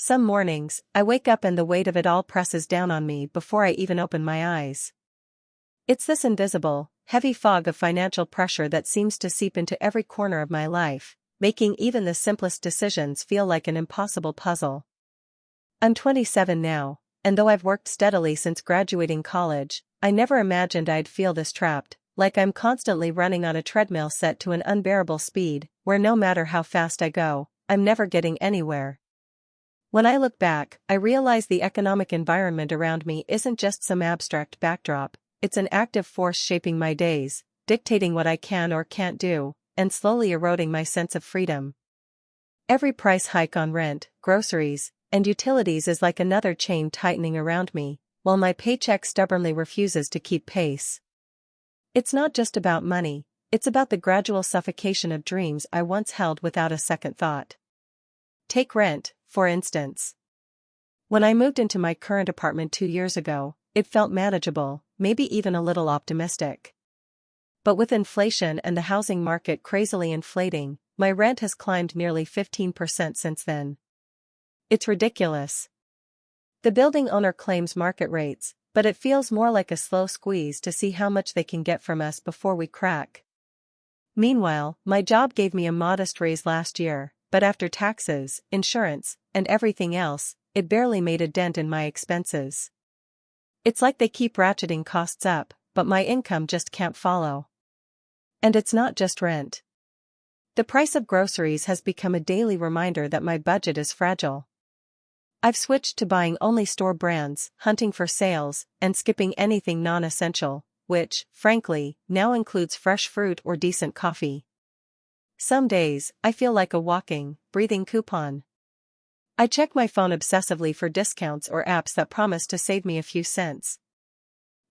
Some mornings, I wake up and the weight of it all presses down on me before I even open my eyes. It's this invisible, heavy fog of financial pressure that seems to seep into every corner of my life, making even the simplest decisions feel like an impossible puzzle. I'm 27 now, and though I've worked steadily since graduating college, I never imagined I'd feel this trapped, like I'm constantly running on a treadmill set to an unbearable speed, where no matter how fast I go, I'm never getting anywhere. When I look back, I realize the economic environment around me isn't just some abstract backdrop, it's an active force shaping my days, dictating what I can or can't do, and slowly eroding my sense of freedom. Every price hike on rent, groceries, and utilities is like another chain tightening around me, while my paycheck stubbornly refuses to keep pace. It's not just about money, it's about the gradual suffocation of dreams I once held without a second thought. Take rent, for instance. When I moved into my current apartment 2 years ago, it felt manageable, maybe even a little optimistic. But with inflation and the housing market crazily inflating, my rent has climbed nearly 15% since then. It's ridiculous. The building owner claims market rates, but it feels more like a slow squeeze to see how much they can get from us before we crack. Meanwhile, my job gave me a modest raise last year, but after taxes, insurance, and everything else, it barely made a dent in my expenses. It's like they keep ratcheting costs up, but my income just can't follow. And it's not just rent. The price of groceries has become a daily reminder that my budget is fragile. I've switched to buying only store brands, hunting for sales, and skipping anything non-essential, which, frankly, now includes fresh fruit or decent coffee. Some days, I feel like a walking, breathing coupon. I check my phone obsessively for discounts or apps that promise to save me a few cents.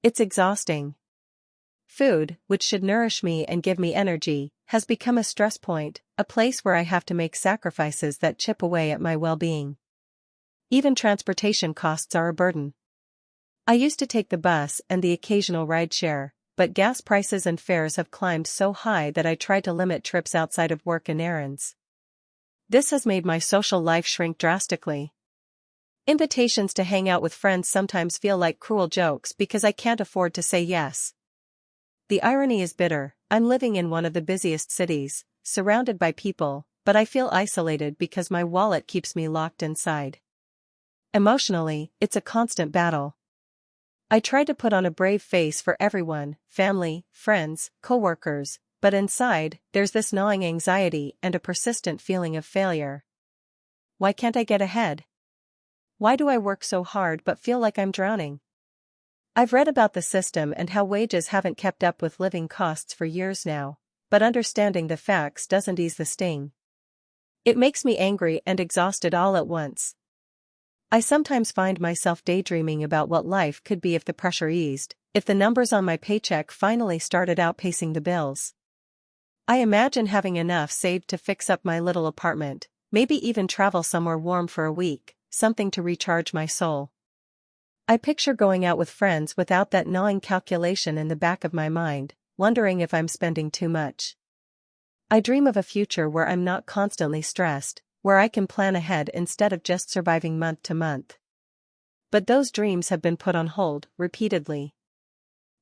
It's exhausting. Food, which should nourish me and give me energy, has become a stress point, a place where I have to make sacrifices that chip away at my well-being. Even transportation costs are a burden. I used to take the bus and the occasional rideshare, but gas prices and fares have climbed so high that I try to limit trips outside of work and errands. This has made my social life shrink drastically. Invitations to hang out with friends sometimes feel like cruel jokes because I can't afford to say yes. The irony is bitter. I'm living in one of the busiest cities, surrounded by people, but I feel isolated because my wallet keeps me locked inside. Emotionally, it's a constant battle. I try to put on a brave face for everyone, family, friends, coworkers, but inside, there's this gnawing anxiety and a persistent feeling of failure. Why can't I get ahead? Why do I work so hard but feel like I'm drowning? I've read about the system and how wages haven't kept up with living costs for years now, but understanding the facts doesn't ease the sting. It makes me angry and exhausted all at once. I sometimes find myself daydreaming about what life could be if the pressure eased, if the numbers on my paycheck finally started outpacing the bills. I imagine having enough saved to fix up my little apartment, maybe even travel somewhere warm for a week, something to recharge my soul. I picture going out with friends without that gnawing calculation in the back of my mind, wondering if I'm spending too much. I dream of a future where I'm not constantly stressed, where I can plan ahead instead of just surviving month to month. But those dreams have been put on hold, repeatedly.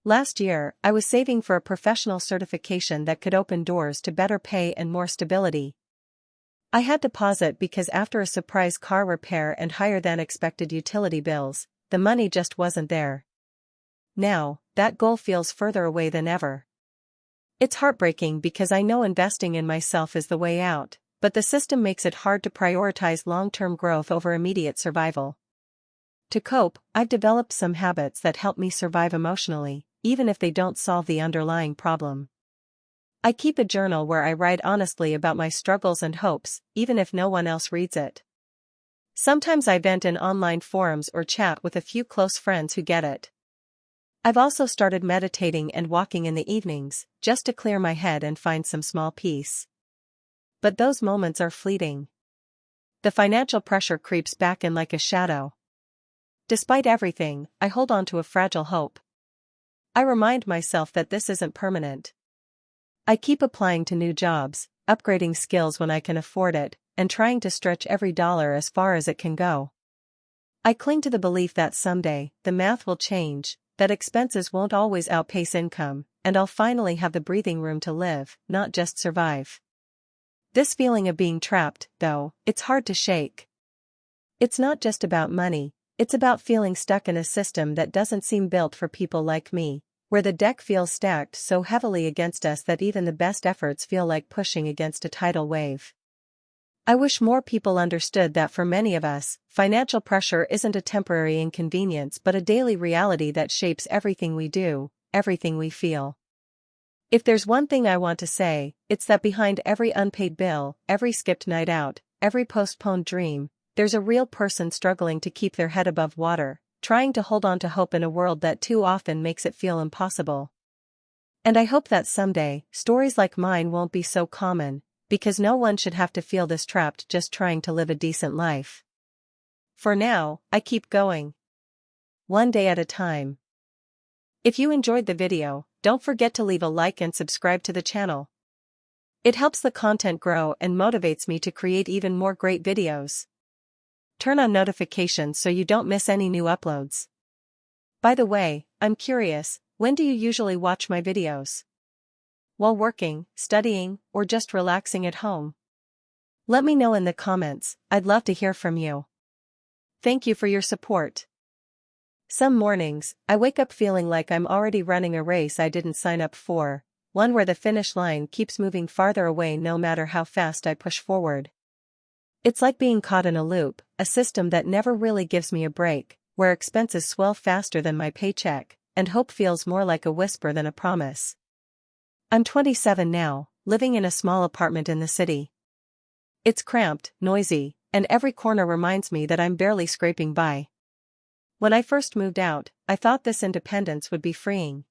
Last year, I was saving for a professional certification that could open doors to better pay and more stability. I had to pause it because after a surprise car repair and higher than expected utility bills, the money just wasn't there. Now, that goal feels further away than ever. It's heartbreaking because I know investing in myself is the way out, but the system makes it hard to prioritize long-term growth over immediate survival. To cope, I've developed some habits that help me survive emotionally, even if they don't solve the underlying problem. I keep a journal where I write honestly about my struggles and hopes, even if no one else reads it. Sometimes I vent in online forums or chat with a few close friends who get it. I've also started meditating and walking in the evenings, just to clear my head and find some small peace. But those moments are fleeting. The financial pressure creeps back in like a shadow. Despite everything, I hold on to a fragile hope. I remind myself that this isn't permanent. I keep applying to new jobs, upgrading skills when I can afford it, and trying to stretch every dollar as far as it can go. I cling to the belief that someday, the math will change, that expenses won't always outpace income, and I'll finally have the breathing room to live, not just survive. This feeling of being trapped, though, it's hard to shake. It's not just about money, it's about feeling stuck in a system that doesn't seem built for people like me, where the deck feels stacked so heavily against us that even the best efforts feel like pushing against a tidal wave. I wish more people understood that for many of us, financial pressure isn't a temporary inconvenience but a daily reality that shapes everything we do, everything we feel. If there's one thing I want to say, it's that behind every unpaid bill, every skipped night out, every postponed dream, there's a real person struggling to keep their head above water, trying to hold on to hope in a world that too often makes it feel impossible. And I hope that someday, stories like mine won't be so common, because no one should have to feel this trapped just trying to live a decent life. For now, I keep going. One day at a time. If you enjoyed the video, don't forget to leave a like and subscribe to the channel. It helps the content grow and motivates me to create even more great videos. Turn on notifications so you don't miss any new uploads. By the way, I'm curious, when do you usually watch my videos? While working, studying, or just relaxing at home? Let me know in the comments, I'd love to hear from you. Thank you for your support. Some mornings, I wake up feeling like I'm already running a race I didn't sign up for, one where the finish line keeps moving farther away no matter how fast I push forward. It's like being caught in a loop, a system that never really gives me a break, where expenses swell faster than my paycheck, and hope feels more like a whisper than a promise. I'm 27 now, living in a small apartment in the city. It's cramped, noisy, and every corner reminds me that I'm barely scraping by. When I first moved out, I thought this independence would be freeing.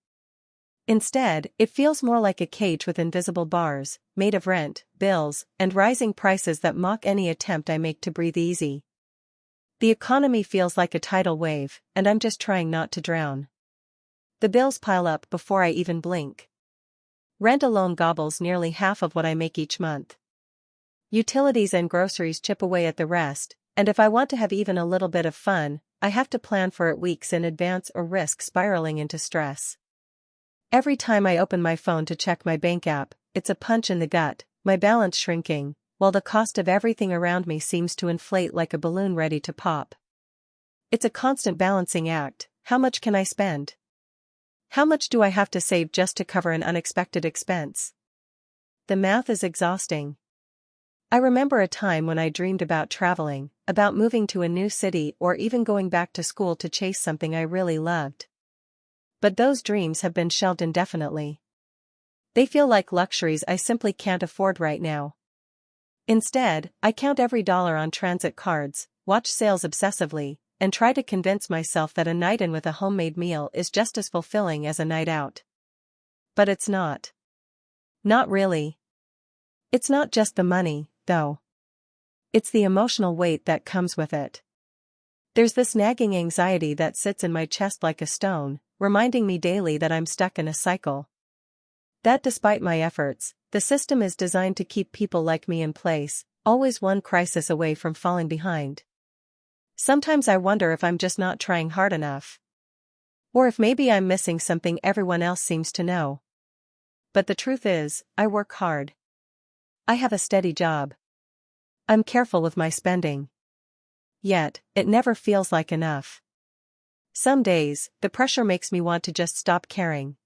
Instead, it feels more like a cage with invisible bars, made of rent, bills, and rising prices that mock any attempt I make to breathe easy. The economy feels like a tidal wave, and I'm just trying not to drown. The bills pile up before I even blink. Rent alone gobbles nearly half of what I make each month. Utilities and groceries chip away at the rest, and if I want to have even a little bit of fun, I have to plan for it weeks in advance or risk spiraling into stress. Every time I open my phone to check my bank app, it's a punch in the gut, my balance shrinking, while the cost of everything around me seems to inflate like a balloon ready to pop. It's a constant balancing act. How much can I spend? How much do I have to save just to cover an unexpected expense? The math is exhausting. I remember a time when I dreamed about traveling, about moving to a new city or even going back to school to chase something I really loved. But those dreams have been shelved indefinitely. They feel like luxuries I simply can't afford right now. Instead, I count every dollar on transit cards, watch sales obsessively, and try to convince myself that a night in with a homemade meal is just as fulfilling as a night out. But it's not. Not really. It's not just the money, though. It's the emotional weight that comes with it. There's this nagging anxiety that sits in my chest like a stone, reminding me daily that I'm stuck in a cycle. That despite my efforts, the system is designed to keep people like me in place, always one crisis away from falling behind. Sometimes I wonder if I'm just not trying hard enough. Or if maybe I'm missing something everyone else seems to know. But the truth is, I work hard. I have a steady job. I'm careful with my spending. Yet, it never feels like enough. Some days, the pressure makes me want to just stop caring.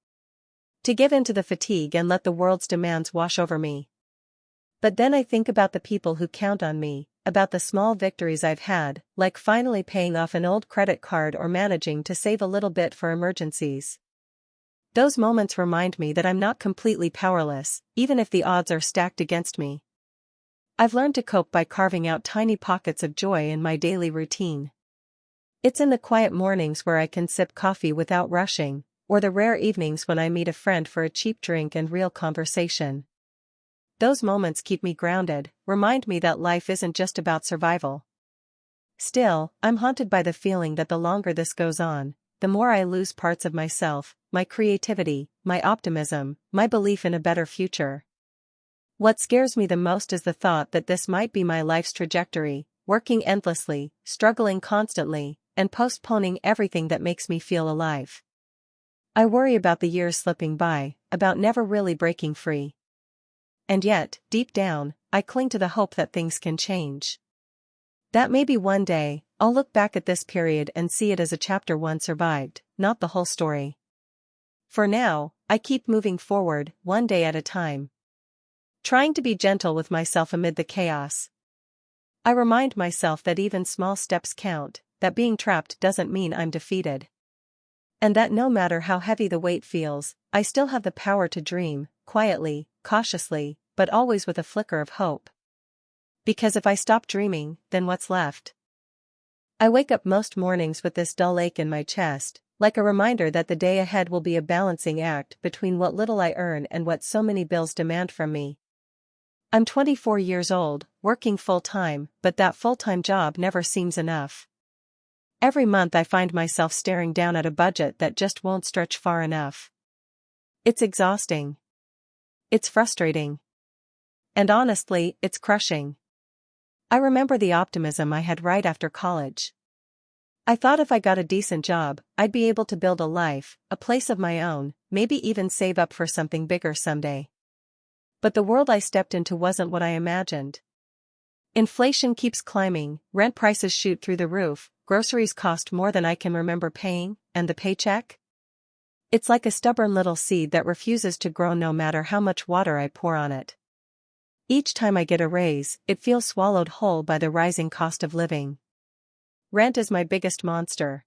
To give in to the fatigue and let the world's demands wash over me. But then I think about the people who count on me, about the small victories I've had, like finally paying off an old credit card or managing to save a little bit for emergencies. Those moments remind me that I'm not completely powerless, even if the odds are stacked against me. I've learned to cope by carving out tiny pockets of joy in my daily routine. It's in the quiet mornings where I can sip coffee without rushing, or the rare evenings when I meet a friend for a cheap drink and real conversation. Those moments keep me grounded, remind me that life isn't just about survival. Still, I'm haunted by the feeling that the longer this goes on, the more I lose parts of myself, my creativity, my optimism, my belief in a better future. What scares me the most is the thought that this might be my life's trajectory, working endlessly, struggling constantly, and postponing everything that makes me feel alive. I worry about the years slipping by, about never really breaking free. And yet, deep down, I cling to the hope that things can change. That maybe one day, I'll look back at this period and see it as a chapter one survived, not the whole story. For now, I keep moving forward, one day at a time. Trying to be gentle with myself amid the chaos. I remind myself that even small steps count, that being trapped doesn't mean I'm defeated. And that no matter how heavy the weight feels, I still have the power to dream, quietly, cautiously, but always with a flicker of hope. Because if I stop dreaming, then what's left? I wake up most mornings with this dull ache in my chest, like a reminder that the day ahead will be a balancing act between what little I earn and what so many bills demand from me. I'm 24 years old, working full-time, but that full-time job never seems enough. Every month I find myself staring down at a budget that just won't stretch far enough. It's exhausting. It's frustrating. And honestly, it's crushing. I remember the optimism I had right after college. I thought if I got a decent job, I'd be able to build a life, a place of my own, maybe even save up for something bigger someday. But the world I stepped into wasn't what I imagined. Inflation keeps climbing, rent prices shoot through the roof, groceries cost more than I can remember paying, and the paycheck? It's like a stubborn little seed that refuses to grow no matter how much water I pour on it. Each time I get a raise, it feels swallowed whole by the rising cost of living. Rent is my biggest monster.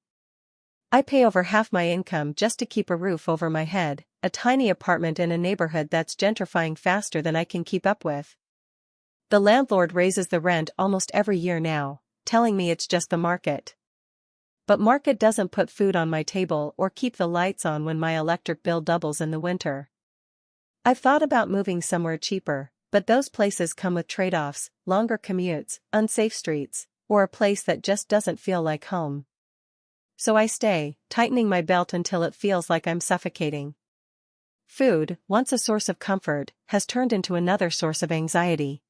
I pay over half my income just to keep a roof over my head, a tiny apartment in a neighborhood that's gentrifying faster than I can keep up with. The landlord raises the rent almost every year now, telling me it's just the market. But market doesn't put food on my table or keep the lights on when my electric bill doubles in the winter. I've thought about moving somewhere cheaper, but those places come with trade-offs, longer commutes, unsafe streets, or a place that just doesn't feel like home. So I stay, tightening my belt until it feels like I'm suffocating. Food, once a source of comfort, has turned into another source of anxiety.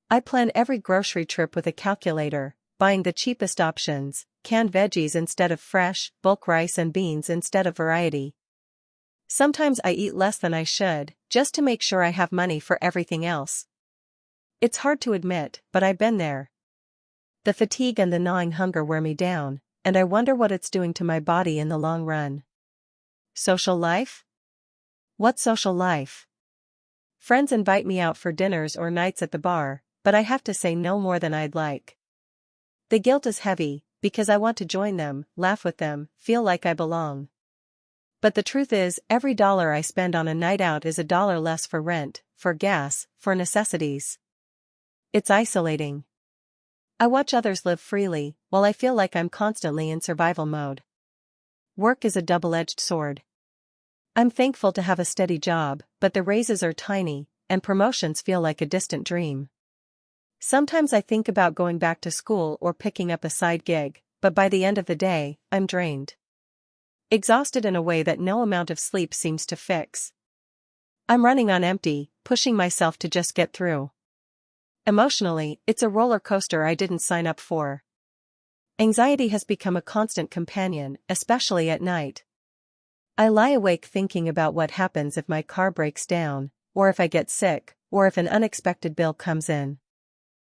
I plan every grocery trip with a calculator, buying the cheapest options, canned veggies instead of fresh, bulk rice and beans instead of variety. Sometimes I eat less than I should, just to make sure I have money for everything else. It's hard to admit, but I've been there. The fatigue and the gnawing hunger wear me down, and I wonder what it's doing to my body in the long run. Social life? What social life? Friends invite me out for dinners or nights at the bar, but I have to say no more than I'd like. The guilt is heavy, because I want to join them, laugh with them, feel like I belong. But the truth is, every dollar I spend on a night out is a dollar less for rent, for gas, for necessities. It's isolating. I watch others live freely, while I feel like I'm constantly in survival mode. Work is a double-edged sword. I'm thankful to have a steady job, but the raises are tiny, and promotions feel like a distant dream. Sometimes I think about going back to school or picking up a side gig, but by the end of the day, I'm drained. Exhausted in a way that no amount of sleep seems to fix. I'm running on empty, pushing myself to just get through. Emotionally, it's a roller coaster I didn't sign up for. Anxiety has become a constant companion, especially at night. I lie awake thinking about what happens if my car breaks down, or if I get sick, or if an unexpected bill comes in.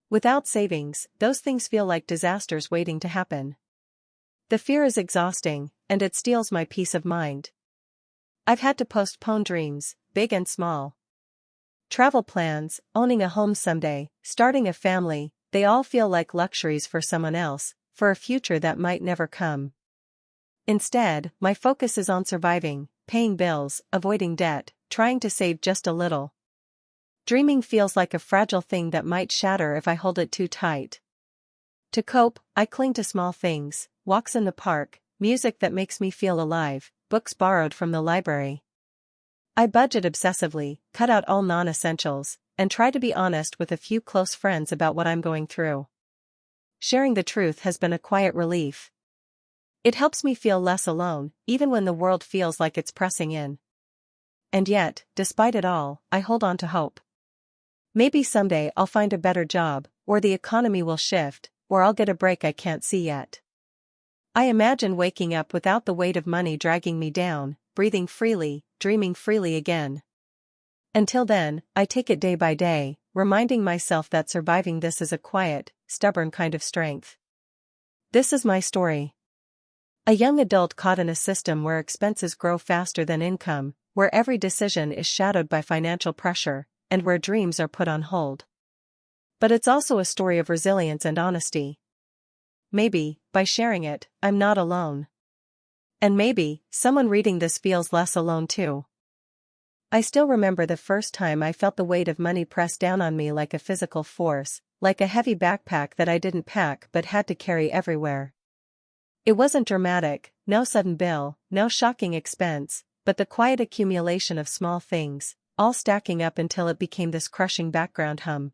Without savings, those things feel like disasters waiting to happen. The fear is exhausting, and it steals my peace of mind. I've had to postpone dreams, big and small. Travel plans, owning a home someday, starting a family, they all feel like luxuries for someone else, for a future that might never come. Instead, my focus is on surviving, paying bills, avoiding debt, trying to save just a little. Dreaming feels like a fragile thing that might shatter if I hold it too tight. To cope, I cling to small things, walks in the park, music that makes me feel alive, books borrowed from the library. I budget obsessively, cut out all non-essentials, and try to be honest with a few close friends about what I'm going through. Sharing the truth has been a quiet relief. It helps me feel less alone, even when the world feels like it's pressing in. And yet, despite it all, I hold on to hope. Maybe someday I'll find a better job, or the economy will shift, or I'll get a break I can't see yet. I imagine waking up without the weight of money dragging me down, breathing freely, dreaming freely again. Until then, I take it day by day, reminding myself that surviving this is a quiet, stubborn kind of strength. This is my story. A young adult caught in a system where expenses grow faster than income, where every decision is shadowed by financial pressure, and where dreams are put on hold. But it's also a story of resilience and honesty. Maybe, by sharing it, I'm not alone. And maybe, someone reading this feels less alone too. I still remember the first time I felt the weight of money press down on me like a physical force, like a heavy backpack that I didn't pack but had to carry everywhere. It wasn't dramatic, no sudden bill, no shocking expense, but the quiet accumulation of small things, all stacking up until it became this crushing background hum.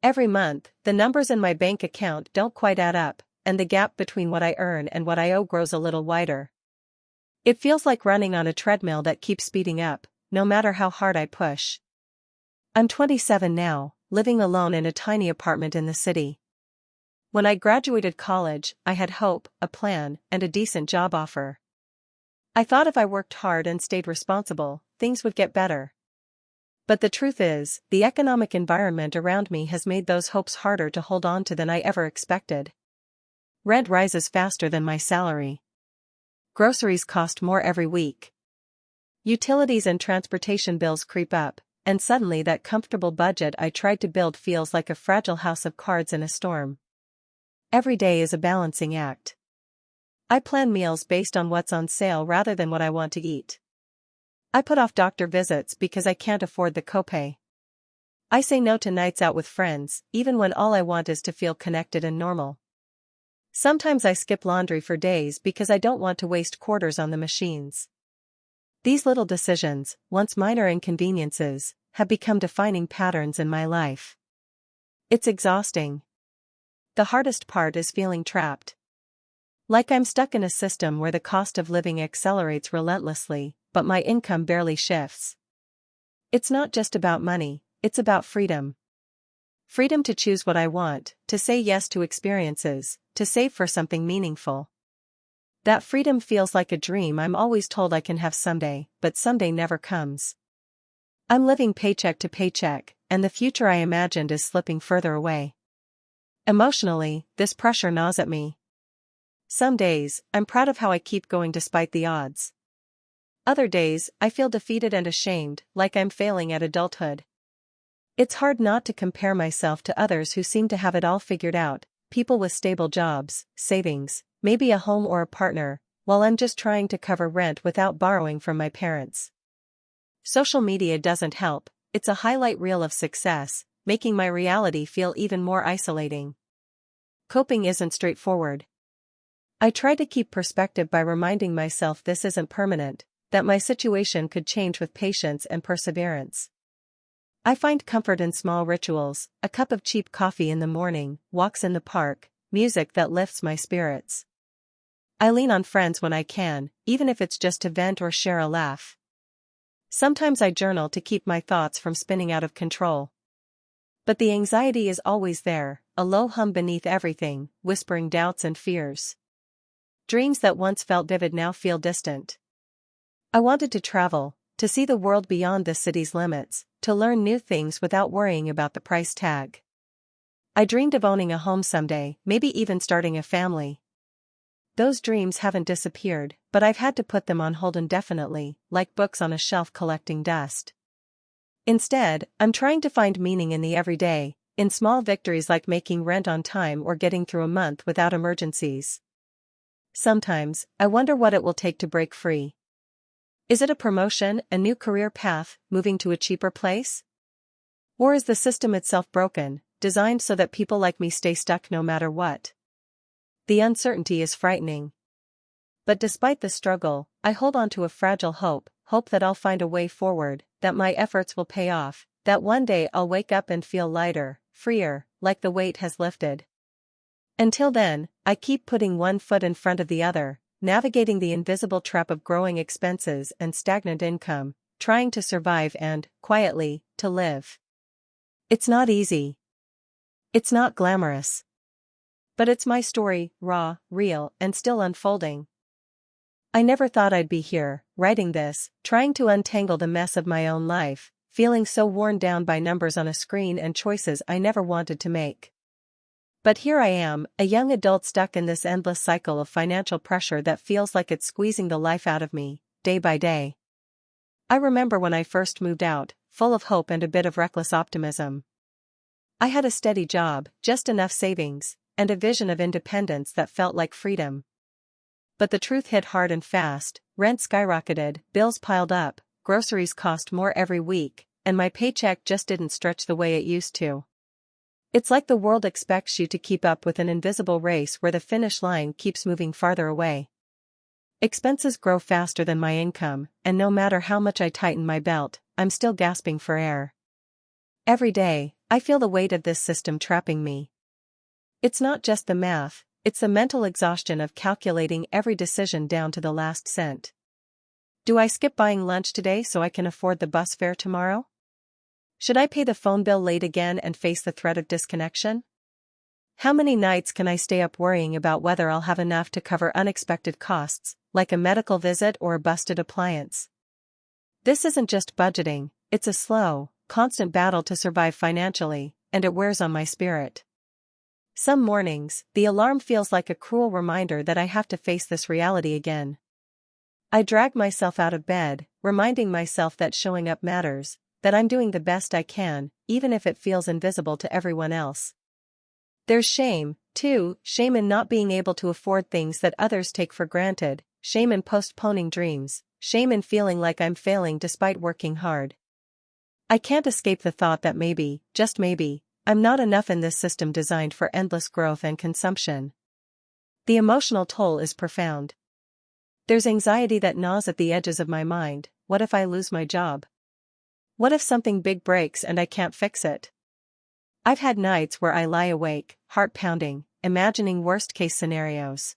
Every month, the numbers in my bank account don't quite add up, and the gap between what I earn and what I owe grows a little wider. It feels like running on a treadmill that keeps speeding up, no matter how hard I push. I'm 27 now, living alone in a tiny apartment in the city. When I graduated college, I had hope, a plan, and a decent job offer. I thought if I worked hard and stayed responsible, things would get better. But the truth is, the economic environment around me has made those hopes harder to hold on to than I ever expected. Rent rises faster than my salary. Groceries cost more every week. Utilities and transportation bills creep up, and suddenly that comfortable budget I tried to build feels like a fragile house of cards in a storm. Every day is a balancing act. I plan meals based on what's on sale rather than what I want to eat. I put off doctor visits because I can't afford the copay. I say no to nights out with friends, even when all I want is to feel connected and normal. Sometimes I skip laundry for days because I don't want to waste quarters on the machines. These little decisions, once minor inconveniences, have become defining patterns in my life. It's exhausting. The hardest part is feeling trapped. Like I'm stuck in a system where the cost of living accelerates relentlessly, but my income barely shifts. It's not just about money, it's about freedom. Freedom to choose what I want, to say yes to experiences, to save for something meaningful. That freedom feels like a dream I'm always told I can have someday, but someday never comes. I'm living paycheck to paycheck, and the future I imagined is slipping further away. Emotionally, this pressure gnaws at me. Some days, I'm proud of how I keep going despite the odds. Other days, I feel defeated and ashamed, like I'm failing at adulthood. It's hard not to compare myself to others who seem to have it all figured out, people with stable jobs, savings, maybe a home or a partner, while I'm just trying to cover rent without borrowing from my parents. Social media doesn't help, it's a highlight reel of success, making my reality feel even more isolating. Coping isn't straightforward. I try to keep perspective by reminding myself this isn't permanent, that my situation could change with patience and perseverance. I find comfort in small rituals, a cup of cheap coffee in the morning, walks in the park, music that lifts my spirits. I lean on friends when I can, even if it's just to vent or share a laugh. Sometimes I journal to keep my thoughts from spinning out of control. But the anxiety is always there, a low hum beneath everything, whispering doubts and fears. Dreams that once felt vivid now feel distant. I wanted to travel, to see the world beyond the city's limits, to learn new things without worrying about the price tag. I dreamed of owning a home someday, maybe even starting a family. Those dreams haven't disappeared, but I've had to put them on hold indefinitely, like books on a shelf collecting dust. Instead, I'm trying to find meaning in the everyday, in small victories like making rent on time or getting through a month without emergencies. Sometimes, I wonder what it will take to break free. Is it a promotion, a new career path, moving to a cheaper place? Or is the system itself broken, designed so that people like me stay stuck no matter what? The uncertainty is frightening. But despite the struggle, I hold on to a fragile hope that I'll find a way forward, that my efforts will pay off, that one day I'll wake up and feel lighter, freer, like the weight has lifted. Until then, I keep putting one foot in front of the other, navigating the invisible trap of growing expenses and stagnant income, trying to survive and, quietly, to live. It's not easy. It's not glamorous. But it's my story, raw, real, and still unfolding. I never thought I'd be here, writing this, trying to untangle the mess of my own life, feeling so worn down by numbers on a screen and choices I never wanted to make. But here I am, a young adult stuck in this endless cycle of financial pressure that feels like it's squeezing the life out of me, day by day. I remember when I first moved out, full of hope and a bit of reckless optimism. I had a steady job, just enough savings, and a vision of independence that felt like freedom. But the truth hit hard and fast. Rent skyrocketed, bills piled up, groceries cost more every week, and my paycheck just didn't stretch the way it used to. It's like the world expects you to keep up with an invisible race where the finish line keeps moving farther away. Expenses grow faster than my income, and no matter how much I tighten my belt, I'm still gasping for air. Every day, I feel the weight of this system trapping me. It's not just the math, it's the mental exhaustion of calculating every decision down to the last cent. Do I skip buying lunch today so I can afford the bus fare tomorrow? Should I pay the phone bill late again and face the threat of disconnection? How many nights can I stay up worrying about whether I'll have enough to cover unexpected costs, like a medical visit or a busted appliance? This isn't just budgeting, it's a slow, constant battle to survive financially, and it wears on my spirit. Some mornings, the alarm feels like a cruel reminder that I have to face this reality again. I drag myself out of bed, reminding myself that showing up matters, that I'm doing the best I can, even if it feels invisible to everyone else. There's shame, too, shame in not being able to afford things that others take for granted, shame in postponing dreams, shame in feeling like I'm failing despite working hard. I can't escape the thought that maybe, just maybe, I'm not enough in this system designed for endless growth and consumption. The emotional toll is profound. There's anxiety that gnaws at the edges of my mind. What if I lose my job? What if something big breaks and I can't fix it? I've had nights where I lie awake, heart pounding, imagining worst-case scenarios.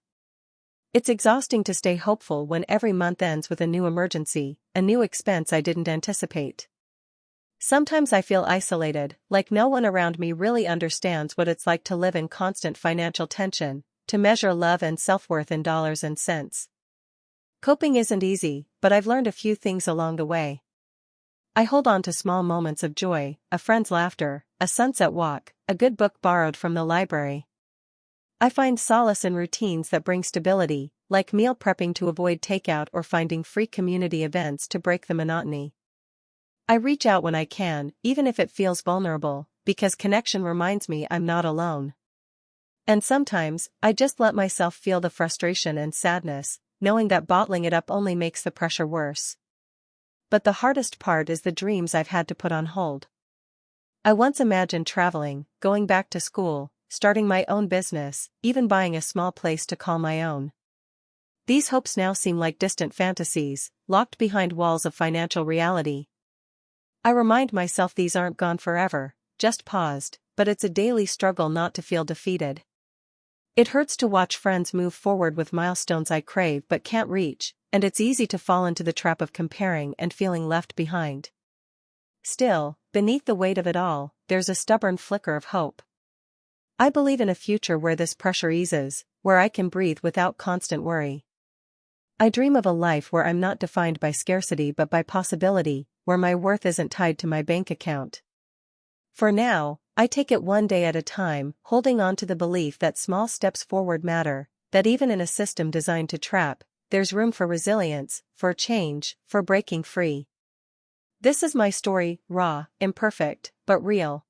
It's exhausting to stay hopeful when every month ends with a new emergency, a new expense I didn't anticipate. Sometimes I feel isolated, like no one around me really understands what it's like to live in constant financial tension, to measure love and self-worth in dollars and cents. Coping isn't easy, but I've learned a few things along the way. I hold on to small moments of joy, a friend's laughter, a sunset walk, a good book borrowed from the library. I find solace in routines that bring stability, like meal prepping to avoid takeout or finding free community events to break the monotony. I reach out when I can, even if it feels vulnerable, because connection reminds me I'm not alone. And sometimes, I just let myself feel the frustration and sadness, knowing that bottling it up only makes the pressure worse. But the hardest part is the dreams I've had to put on hold. I once imagined traveling, going back to school, starting my own business, even buying a small place to call my own. These hopes now seem like distant fantasies, locked behind walls of financial reality. I remind myself these aren't gone forever, just paused, but it's a daily struggle not to feel defeated. It hurts to watch friends move forward with milestones I crave but can't reach, and it's easy to fall into the trap of comparing and feeling left behind. Still, beneath the weight of it all, there's a stubborn flicker of hope. I believe in a future where this pressure eases, where I can breathe without constant worry. I dream of a life where I'm not defined by scarcity but by possibility, where my worth isn't tied to my bank account. For now, I take it one day at a time, holding on to the belief that small steps forward matter, that even in a system designed to trap, there's room for resilience, for change, for breaking free. This is my story, raw, imperfect, but real.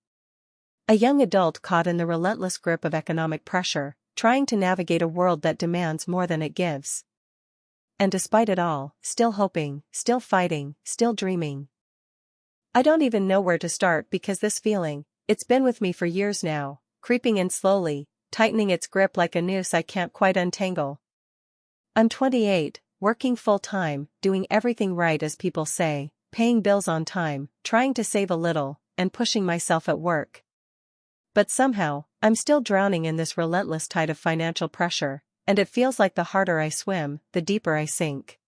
A young adult caught in the relentless grip of economic pressure, trying to navigate a world that demands more than it gives. And despite it all, still hoping, still fighting, still dreaming. I don't even know where to start because this feeling, it's been with me for years now, creeping in slowly, tightening its grip like a noose I can't quite untangle. I'm 28, working full-time, doing everything right as people say, paying bills on time, trying to save a little, and pushing myself at work. But somehow, I'm still drowning in this relentless tide of financial pressure, and it feels like the harder I swim, the deeper I sink.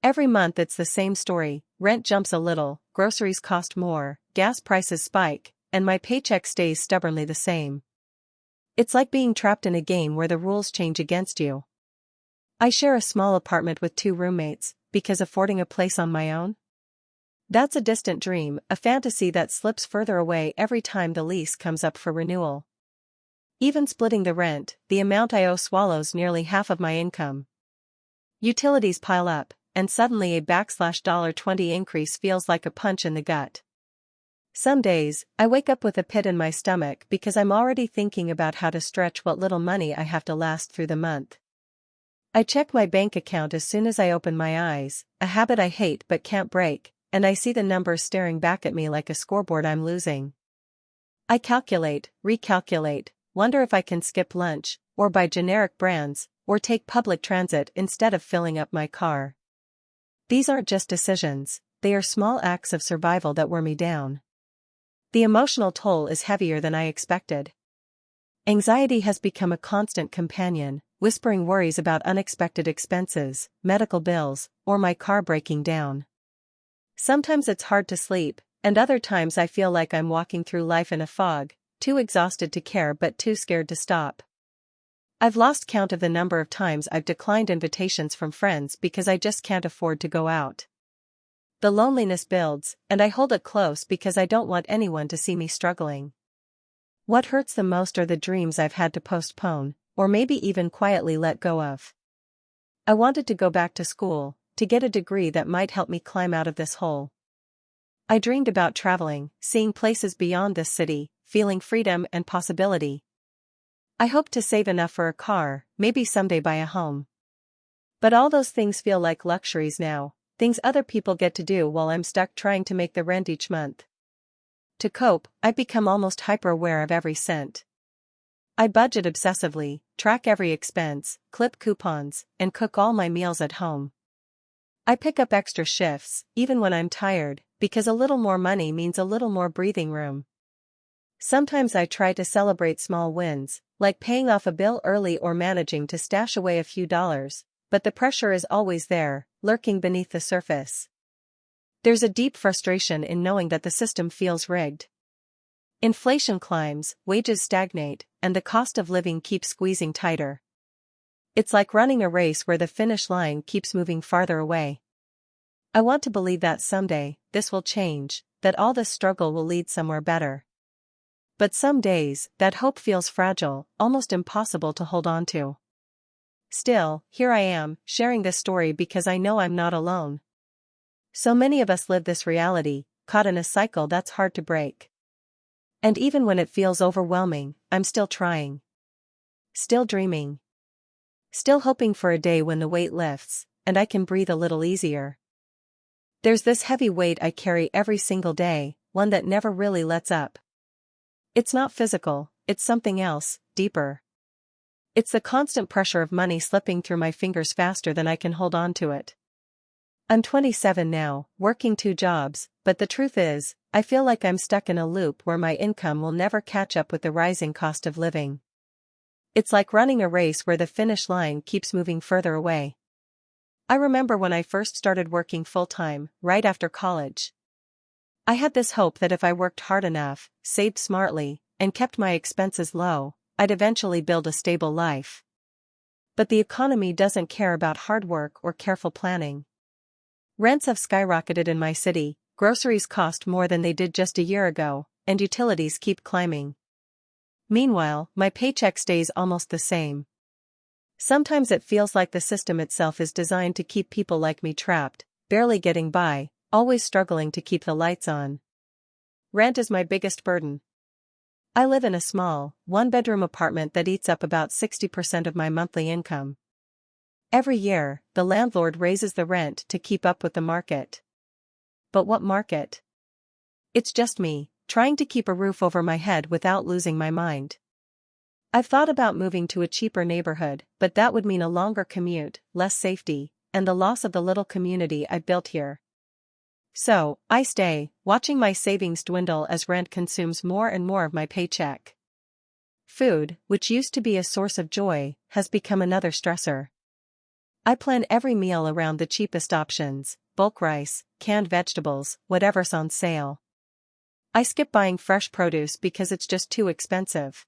Every month it's the same story, rent jumps a little, groceries cost more, gas prices spike, and my paycheck stays stubbornly the same. It's like being trapped in a game where the rules change against you. I share a small apartment with 2 roommates, because affording a place on my own? That's a distant dream, a fantasy that slips further away every time the lease comes up for renewal. Even splitting the rent, the amount I owe swallows nearly half of my income. Utilities pile up, and suddenly a $20 increase feels like a punch in the gut. Some days, I wake up with a pit in my stomach because I'm already thinking about how to stretch what little money I have to last through the month. I check my bank account as soon as I open my eyes, a habit I hate but can't break, and I see the numbers staring back at me like a scoreboard I'm losing. I calculate, recalculate, wonder if I can skip lunch, or buy generic brands, or take public transit instead of filling up my car. These aren't just decisions, they are small acts of survival that wear me down. The emotional toll is heavier than I expected. Anxiety has become a constant companion, whispering worries about unexpected expenses, medical bills, or my car breaking down. Sometimes it's hard to sleep, and other times I feel like I'm walking through life in a fog, too exhausted to care but too scared to stop. I've lost count of the number of times I've declined invitations from friends because I just can't afford to go out. The loneliness builds, and I hold it close because I don't want anyone to see me struggling. What hurts the most are the dreams I've had to postpone, or maybe even quietly let go of. I wanted to go back to school, to get a degree that might help me climb out of this hole. I dreamed about traveling, seeing places beyond this city, feeling freedom and possibility. I hoped to save enough for a car, maybe someday buy a home. But all those things feel like luxuries now, things other people get to do while I'm stuck trying to make the rent each month. To cope, I've become almost hyper-aware of every cent. I budget obsessively, track every expense, clip coupons, and cook all my meals at home. I pick up extra shifts, even when I'm tired, because a little more money means a little more breathing room. Sometimes I try to celebrate small wins, like paying off a bill early or managing to stash away a few dollars, but the pressure is always there, lurking beneath the surface. There's a deep frustration in knowing that the system feels rigged. Inflation climbs, wages stagnate, and the cost of living keeps squeezing tighter. It's like running a race where the finish line keeps moving farther away. I want to believe that someday, this will change, that all this struggle will lead somewhere better. But some days, that hope feels fragile, almost impossible to hold on to. Still, here I am, sharing this story because I know I'm not alone. So many of us live this reality, caught in a cycle that's hard to break. And even when it feels overwhelming, I'm still trying. Still dreaming. Still hoping for a day when the weight lifts, and I can breathe a little easier. There's this heavy weight I carry every single day, one that never really lets up. It's not physical, it's something else, deeper. It's the constant pressure of money slipping through my fingers faster than I can hold on to it. I'm 27 now, working 2 jobs, but the truth is, I feel like I'm stuck in a loop where my income will never catch up with the rising cost of living. It's like running a race where the finish line keeps moving further away. I remember when I first started working full-time, right after college. I had this hope that if I worked hard enough, saved smartly, and kept my expenses low, I'd eventually build a stable life. But the economy doesn't care about hard work or careful planning. Rents have skyrocketed in my city, groceries cost more than they did just a year ago, and utilities keep climbing. Meanwhile, my paycheck stays almost the same. Sometimes it feels like the system itself is designed to keep people like me trapped, barely getting by, always struggling to keep the lights on. Rent is my biggest burden. I live in a small, 1-bedroom apartment that eats up about 60% of my monthly income. Every year, the landlord raises the rent to keep up with the market. But what market? It's just me, trying to keep a roof over my head without losing my mind. I've thought about moving to a cheaper neighborhood, but that would mean a longer commute, less safety, and the loss of the little community I've built here. So, I stay, watching my savings dwindle as rent consumes more and more of my paycheck. Food, which used to be a source of joy, has become another stressor. I plan every meal around the cheapest options, bulk rice, canned vegetables, whatever's on sale. I skip buying fresh produce because it's just too expensive.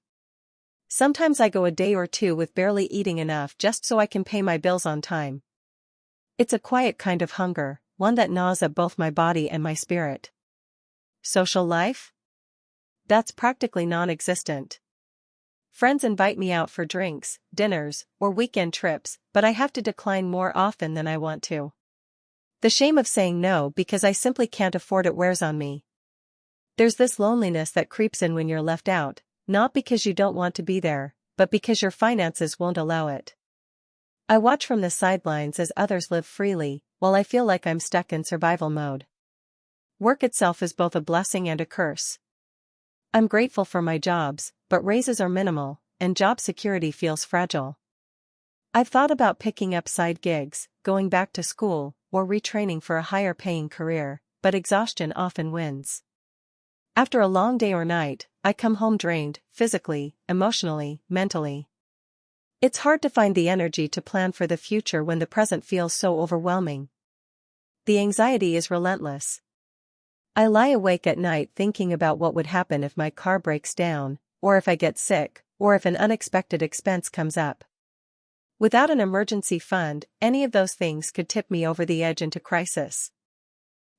Sometimes I go a day or two with barely eating enough just so I can pay my bills on time. It's a quiet kind of hunger, one that gnaws at both my body and my spirit. Social life? That's practically non-existent. Friends invite me out for drinks, dinners, or weekend trips, but I have to decline more often than I want to. The shame of saying no because I simply can't afford it wears on me. There's this loneliness that creeps in when you're left out, not because you don't want to be there, but because your finances won't allow it. I watch from the sidelines as others live freely, while I feel like I'm stuck in survival mode. Work itself is both a blessing and a curse. I'm grateful for my jobs, but raises are minimal, and job security feels fragile. I've thought about picking up side gigs, going back to school, or retraining for a higher-paying career, but exhaustion often wins. After a long day or night, I come home drained, physically, emotionally, mentally. It's hard to find the energy to plan for the future when the present feels so overwhelming. The anxiety is relentless. I lie awake at night thinking about what would happen if my car breaks down, or if I get sick, or if an unexpected expense comes up. Without an emergency fund, any of those things could tip me over the edge into crisis.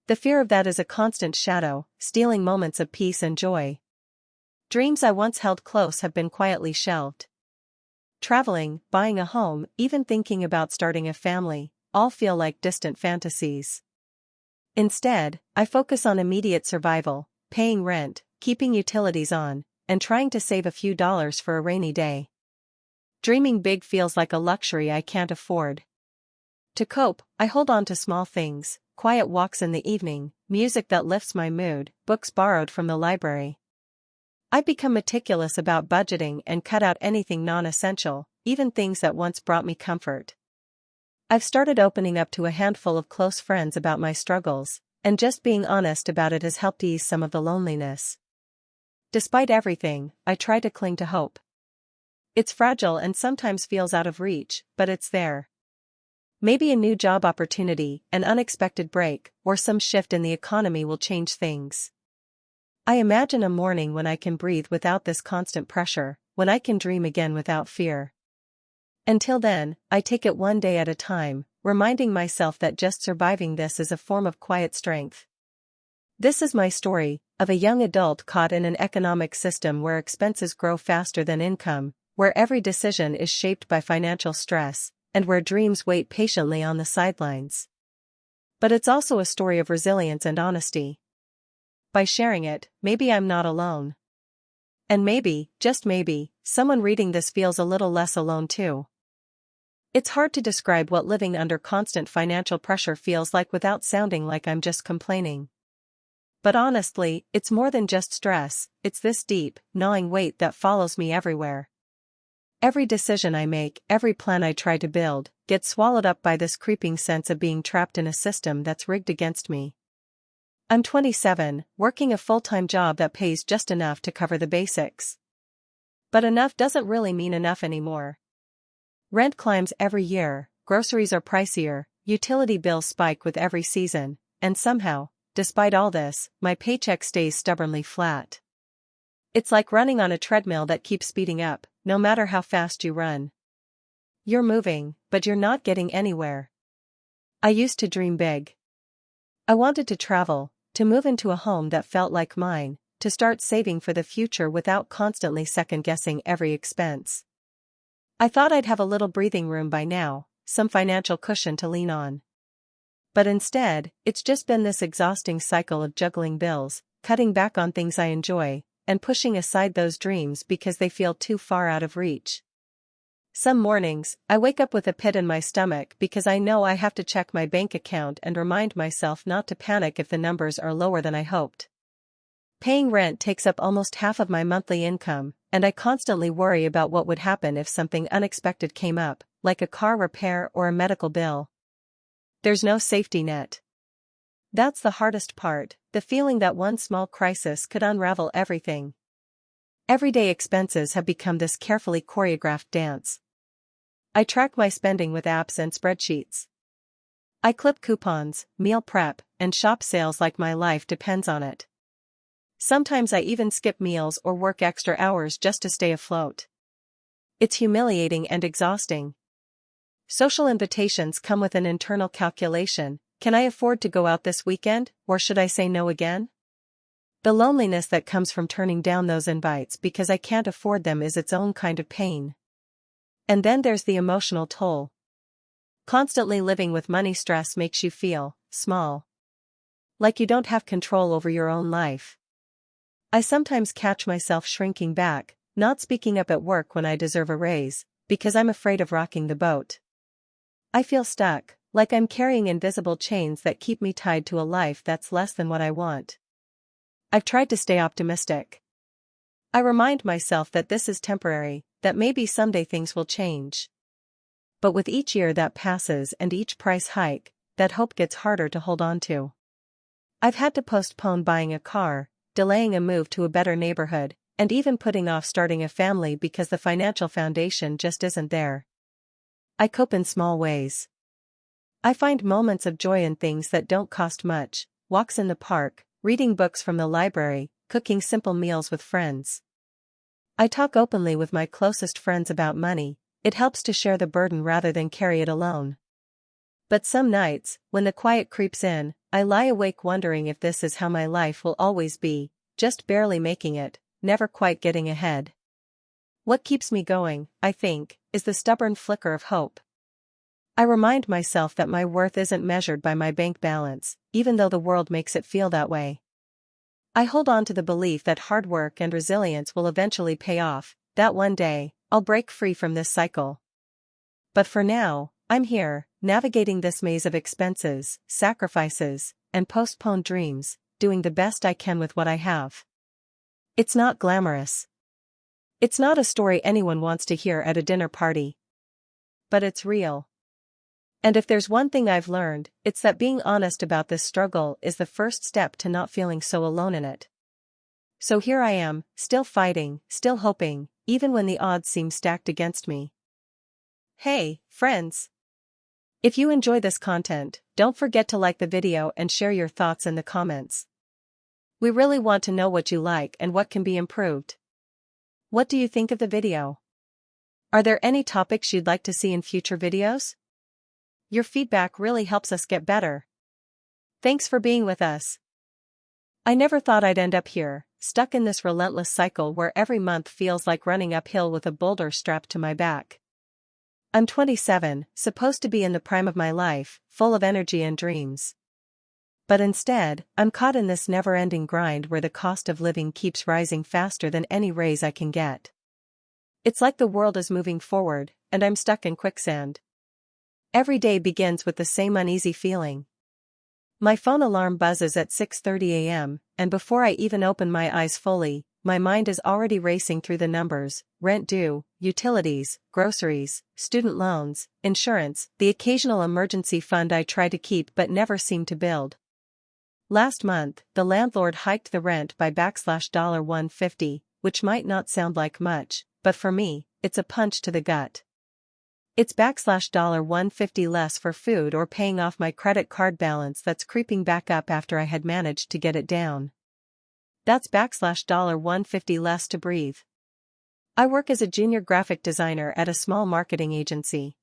The fear of that is a constant shadow, stealing moments of peace and joy. Dreams I once held close have been quietly shelved. Traveling, buying a home, even thinking about starting a family, all feel like distant fantasies. Instead, I focus on immediate survival, paying rent, keeping utilities on, and trying to save a few dollars for a rainy day. Dreaming big feels like a luxury I can't afford. To cope, I hold on to small things, quiet walks in the evening, music that lifts my mood, books borrowed from the library. I become meticulous about budgeting and cut out anything non-essential, even things that once brought me comfort. I've started opening up to a handful of close friends about my struggles, and just being honest about it has helped ease some of the loneliness. Despite everything, I try to cling to hope. It's fragile and sometimes feels out of reach, but it's there. Maybe a new job opportunity, an unexpected break, or some shift in the economy will change things. I imagine a morning when I can breathe without this constant pressure, when I can dream again without fear. Until then, I take it one day at a time, reminding myself that just surviving this is a form of quiet strength. This is my story, of a young adult caught in an economic system where expenses grow faster than income, where every decision is shaped by financial stress, and where dreams wait patiently on the sidelines. But it's also a story of resilience and honesty. By sharing it, maybe I'm not alone. And maybe, just maybe, someone reading this feels a little less alone too. It's hard to describe what living under constant financial pressure feels like without sounding like I'm just complaining. But honestly, it's more than just stress, it's this deep, gnawing weight that follows me everywhere. Every decision I make, every plan I try to build, gets swallowed up by this creeping sense of being trapped in a system that's rigged against me. I'm 27, working a full-time job that pays just enough to cover the basics. But enough doesn't really mean enough anymore. Rent climbs every year, groceries are pricier, utility bills spike with every season, and somehow, despite all this, my paycheck stays stubbornly flat. It's like running on a treadmill that keeps speeding up, no matter how fast you run. You're moving, but you're not getting anywhere. I used to dream big. I wanted to travel, to move into a home that felt like mine, to start saving for the future without constantly second-guessing every expense. I thought I'd have a little breathing room by now, some financial cushion to lean on. But instead, it's just been this exhausting cycle of juggling bills, cutting back on things I enjoy, and pushing aside those dreams because they feel too far out of reach. Some mornings, I wake up with a pit in my stomach because I know I have to check my bank account and remind myself not to panic if the numbers are lower than I hoped. Paying rent takes up almost half of my monthly income, and I constantly worry about what would happen if something unexpected came up, like a car repair or a medical bill. There's no safety net. That's the hardest part, the feeling that one small crisis could unravel everything. Everyday expenses have become this carefully choreographed dance. I track my spending with apps and spreadsheets. I clip coupons, meal prep, and shop sales like my life depends on it. Sometimes I even skip meals or work extra hours just to stay afloat. It's humiliating and exhausting. Social invitations come with an internal calculation: can I afford to go out this weekend, or should I say no again? The loneliness that comes from turning down those invites because I can't afford them is its own kind of pain. And then there's the emotional toll. Constantly living with money stress makes you feel small. Like you don't have control over your own life. I sometimes catch myself shrinking back, not speaking up at work when I deserve a raise, because I'm afraid of rocking the boat. I feel stuck, like I'm carrying invisible chains that keep me tied to a life that's less than what I want. I've tried to stay optimistic. I remind myself that this is temporary, that maybe someday things will change. But with each year that passes and each price hike, that hope gets harder to hold on to. I've had to postpone buying a car, delaying a move to a better neighborhood, and even putting off starting a family because the financial foundation just isn't there. I cope in small ways. I find moments of joy in things that don't cost much: walks in the park, reading books from the library, cooking simple meals with friends. I talk openly with my closest friends about money. It helps to share the burden rather than carry it alone. But some nights, when the quiet creeps in, I lie awake wondering if this is how my life will always be, just barely making it, never quite getting ahead. What keeps me going, I think, is the stubborn flicker of hope. I remind myself that my worth isn't measured by my bank balance, even though the world makes it feel that way. I hold on to the belief that hard work and resilience will eventually pay off, that one day, I'll break free from this cycle. But for now, I'm here, navigating this maze of expenses, sacrifices, and postponed dreams, doing the best I can with what I have. It's not glamorous. It's not a story anyone wants to hear at a dinner party. But it's real. And if there's one thing I've learned, it's that being honest about this struggle is the first step to not feeling so alone in it. So here I am, still fighting, still hoping, even when the odds seem stacked against me. Hey, friends! If you enjoy this content, don't forget to like the video and share your thoughts in the comments. We really want to know what you like and what can be improved. What do you think of the video? Are there any topics you'd like to see in future videos? Your feedback really helps us get better. Thanks for being with us. I never thought I'd end up here, stuck in this relentless cycle where every month feels like running uphill with a boulder strapped to my back. I'm 27, supposed to be in the prime of my life, full of energy and dreams. But instead, I'm caught in this never-ending grind where the cost of living keeps rising faster than any raise I can get. It's like the world is moving forward, and I'm stuck in quicksand. Every day begins with the same uneasy feeling. My phone alarm buzzes at 6:30 a.m., and before I even open my eyes fully, my mind is already racing through the numbers: rent due, utilities, groceries, student loans, insurance, the occasional emergency fund I try to keep but never seem to build. Last month, the landlord hiked the rent by $150, which might not sound like much, but for me, it's a punch to the gut. It's $150 less for food or paying off my credit card balance that's creeping back up after I had managed to get it down. That's $150 less to breathe. I work as a junior graphic designer at a small marketing agency.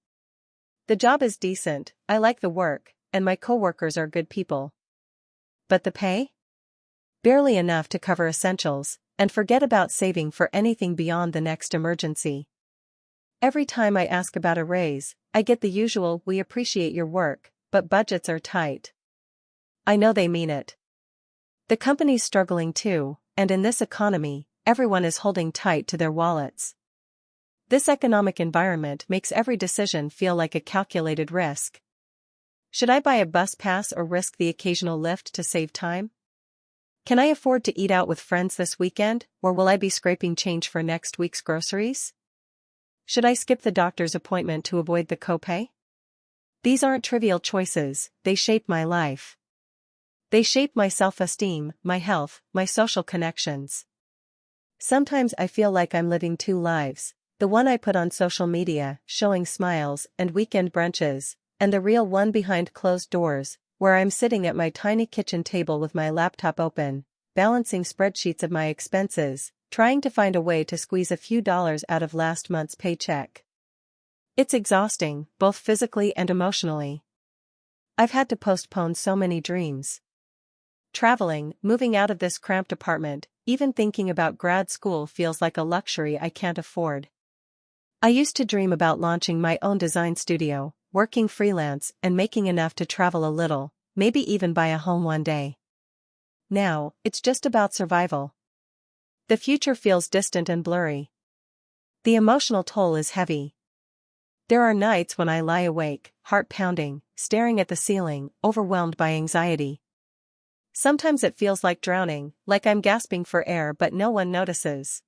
The job is decent, I like the work, and my coworkers are good people. But the pay? Barely enough to cover essentials, and forget about saving for anything beyond the next emergency. Every time I ask about a raise, I get the usual "we appreciate your work, but budgets are tight." I know they mean it. The company's struggling too, and in this economy, everyone is holding tight to their wallets. This economic environment makes every decision feel like a calculated risk. Should I buy a bus pass or risk the occasional lift to save time? Can I afford to eat out with friends this weekend, or will I be scraping change for next week's groceries? Should I skip the doctor's appointment to avoid the copay? These aren't trivial choices, they shape my life. They shape my self-esteem, my health, my social connections. Sometimes I feel like I'm living two lives: the one I put on social media, showing smiles and weekend brunches, and the real one behind closed doors, where I'm sitting at my tiny kitchen table with my laptop open, balancing spreadsheets of my expenses, trying to find a way to squeeze a few dollars out of last month's paycheck. It's exhausting, both physically and emotionally. I've had to postpone so many dreams. Traveling, moving out of this cramped apartment, even thinking about grad school feels like a luxury I can't afford. I used to dream about launching my own design studio, working freelance and making enough to travel a little, maybe even buy a home one day. Now, it's just about survival. The future feels distant and blurry. The emotional toll is heavy. There are nights when I lie awake, heart pounding, staring at the ceiling, overwhelmed by anxiety. Sometimes it feels like drowning, like I'm gasping for air but no one notices.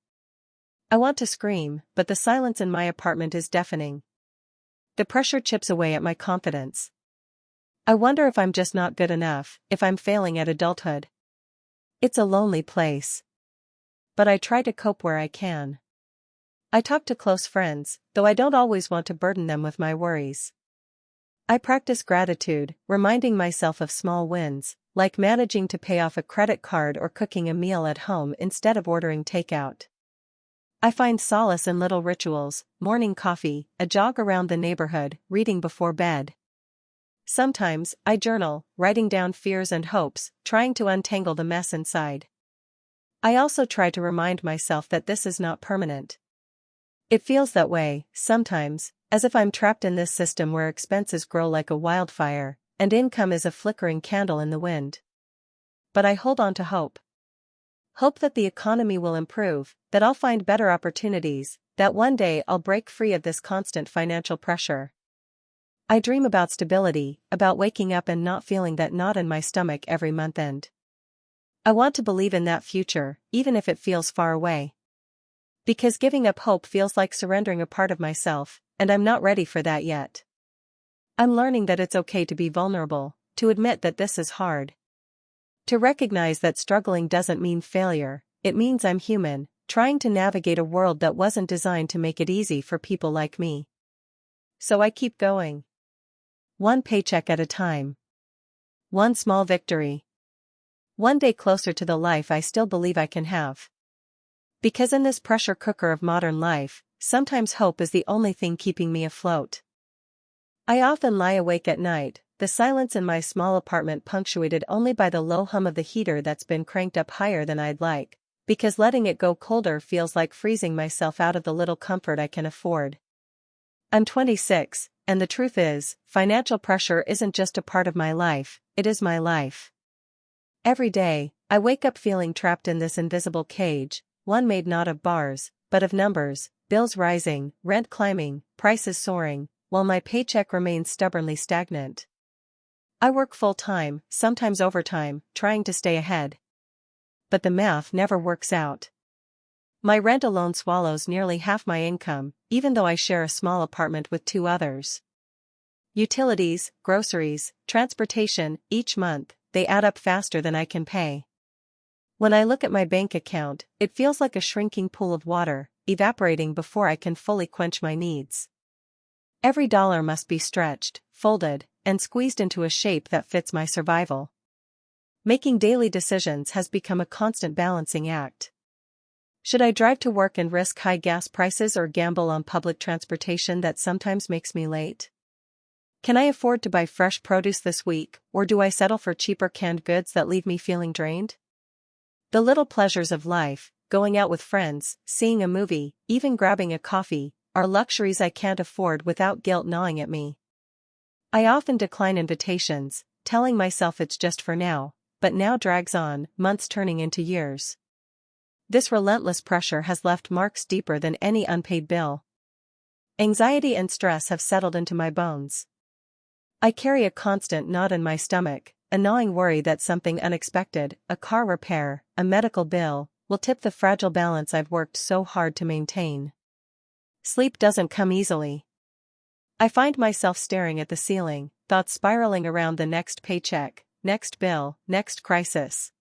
I want to scream, but the silence in my apartment is deafening. The pressure chips away at my confidence. I wonder if I'm just not good enough, if I'm failing at adulthood. It's a lonely place. But I try to cope where I can. I talk to close friends, though I don't always want to burden them with my worries. I practice gratitude, reminding myself of small wins, like managing to pay off a credit card or cooking a meal at home instead of ordering takeout. I find solace in little rituals, morning coffee, a jog around the neighborhood, reading before bed. Sometimes, I journal, writing down fears and hopes, trying to untangle the mess inside. I also try to remind myself that this is not permanent. It feels that way, sometimes, as if I'm trapped in this system where expenses grow like a wildfire, and income is a flickering candle in the wind. But I hold on to hope. Hope that the economy will improve, that I'll find better opportunities, that one day I'll break free of this constant financial pressure. I dream about stability, about waking up and not feeling that knot in my stomach every month end. I want to believe in that future, even if it feels far away. Because giving up hope feels like surrendering a part of myself, and I'm not ready for that yet. I'm learning that it's okay to be vulnerable, to admit that this is hard. To recognize that struggling doesn't mean failure, it means I'm human, trying to navigate a world that wasn't designed to make it easy for people like me. So I keep going. One paycheck at a time. One small victory. One day closer to the life I still believe I can have. Because in this pressure cooker of modern life, sometimes hope is the only thing keeping me afloat. I often lie awake at night, the silence in my small apartment punctuated only by the low hum of the heater that's been cranked up higher than I'd like, because letting it go colder feels like freezing myself out of the little comfort I can afford. I'm 26, and the truth is, financial pressure isn't just a part of my life, it is my life. Every day, I wake up feeling trapped in this invisible cage, one made not of bars, but of numbers, bills rising, rent climbing, prices soaring, while my paycheck remains stubbornly stagnant. I work full-time, sometimes overtime, trying to stay ahead. But the math never works out. My rent alone swallows nearly half my income, even though I share a small apartment with 2 others. Utilities, groceries, transportation, each month, they add up faster than I can pay. When I look at my bank account, it feels like a shrinking pool of water, evaporating before I can fully quench my needs. Every dollar must be stretched, folded, and squeezed into a shape that fits my survival. Making daily decisions has become a constant balancing act. Should I drive to work and risk high gas prices or gamble on public transportation that sometimes makes me late? Can I afford to buy fresh produce this week, or do I settle for cheaper canned goods that leave me feeling drained? The little pleasures of life, going out with friends, seeing a movie, even grabbing a coffee, are luxuries I can't afford without guilt gnawing at me. I often decline invitations, telling myself it's just for now, but now drags on, months turning into years. This relentless pressure has left marks deeper than any unpaid bill. Anxiety and stress have settled into my bones. I carry a constant knot in my stomach, a gnawing worry that something unexpected, a car repair, a medical bill, will tip the fragile balance I've worked so hard to maintain. Sleep doesn't come easily. I find myself staring at the ceiling, thoughts spiraling around the next paycheck, next bill, next crisis.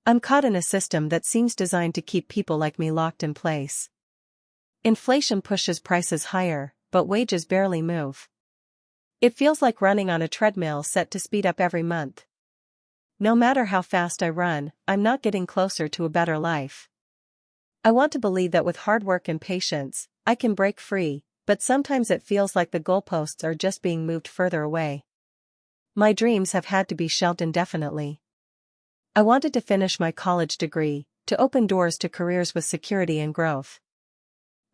I'm caught in a system that seems designed to keep people like me locked in place. Inflation pushes prices higher, but wages barely move. It feels like running on a treadmill set to speed up every month. No matter how fast I run, I'm not getting closer to a better life. I want to believe that with hard work and patience, I can break free, but sometimes it feels like the goalposts are just being moved further away. My dreams have had to be shelved indefinitely. I wanted to finish my college degree, to open doors to careers with security and growth.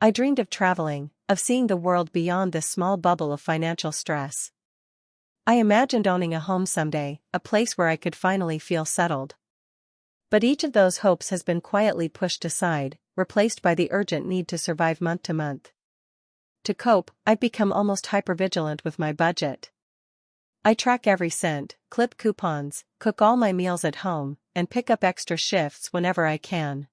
I dreamed of traveling, of seeing the world beyond this small bubble of financial stress. I imagined owning a home someday, a place where I could finally feel settled. But each of those hopes has been quietly pushed aside, replaced by the urgent need to survive month to month. To cope, I've become almost hypervigilant with my budget. I track every cent, clip coupons, cook all my meals at home, and pick up extra shifts whenever I can.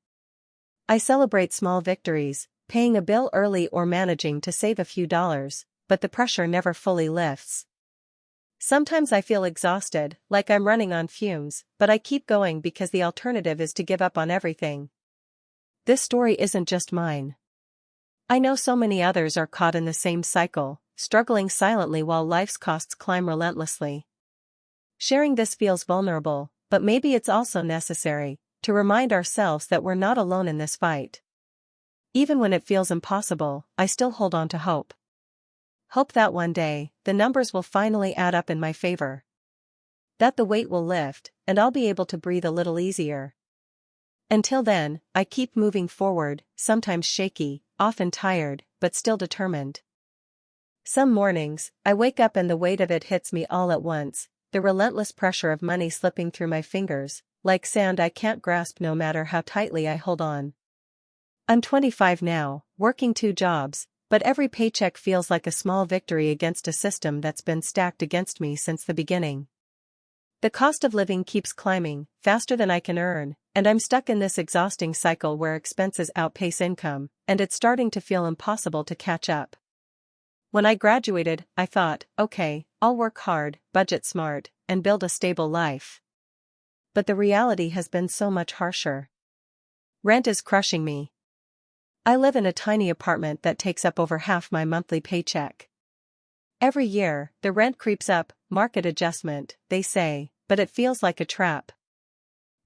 I celebrate small victories, paying a bill early or managing to save a few dollars, but the pressure never fully lifts. Sometimes I feel exhausted, like I'm running on fumes, but I keep going because the alternative is to give up on everything. This story isn't just mine. I know so many others are caught in the same cycle, struggling silently while life's costs climb relentlessly. Sharing this feels vulnerable, but maybe it's also necessary, to remind ourselves that we're not alone in this fight. Even when it feels impossible, I still hold on to hope. Hope that one day, the numbers will finally add up in my favor. That the weight will lift, and I'll be able to breathe a little easier. Until then, I keep moving forward, sometimes shaky, often tired, but still determined. Some mornings, I wake up and the weight of it hits me all at once, the relentless pressure of money slipping through my fingers, like sand I can't grasp no matter how tightly I hold on. I'm 25 now, working 2 jobs, but every paycheck feels like a small victory against a system that's been stacked against me since the beginning. The cost of living keeps climbing, faster than I can earn, and I'm stuck in this exhausting cycle where expenses outpace income, and it's starting to feel impossible to catch up. When I graduated, I thought, okay, I'll work hard, budget smart, and build a stable life. But the reality has been so much harsher. Rent is crushing me. I live in a tiny apartment that takes up over half my monthly paycheck. Every year, the rent creeps up, market adjustment, they say, but it feels like a trap.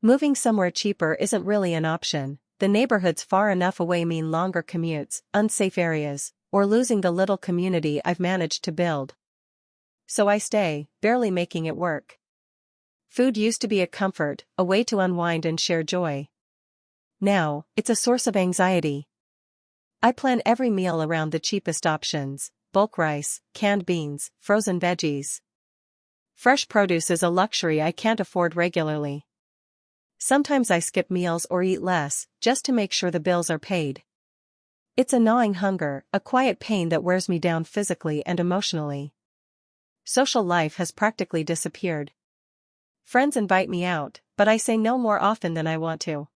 Moving somewhere cheaper isn't really an option. The neighborhoods far enough away mean longer commutes, unsafe areas, or losing the little community I've managed to build. So I stay, barely making it work. Food used to be a comfort, a way to unwind and share joy. Now, it's a source of anxiety. I plan every meal around the cheapest options: bulk rice, canned beans, frozen veggies. Fresh produce is a luxury I can't afford regularly. Sometimes I skip meals or eat less, just to make sure the bills are paid. It's a gnawing hunger, a quiet pain that wears me down physically and emotionally. Social life has practically disappeared. Friends invite me out, but I say no more often than I want to.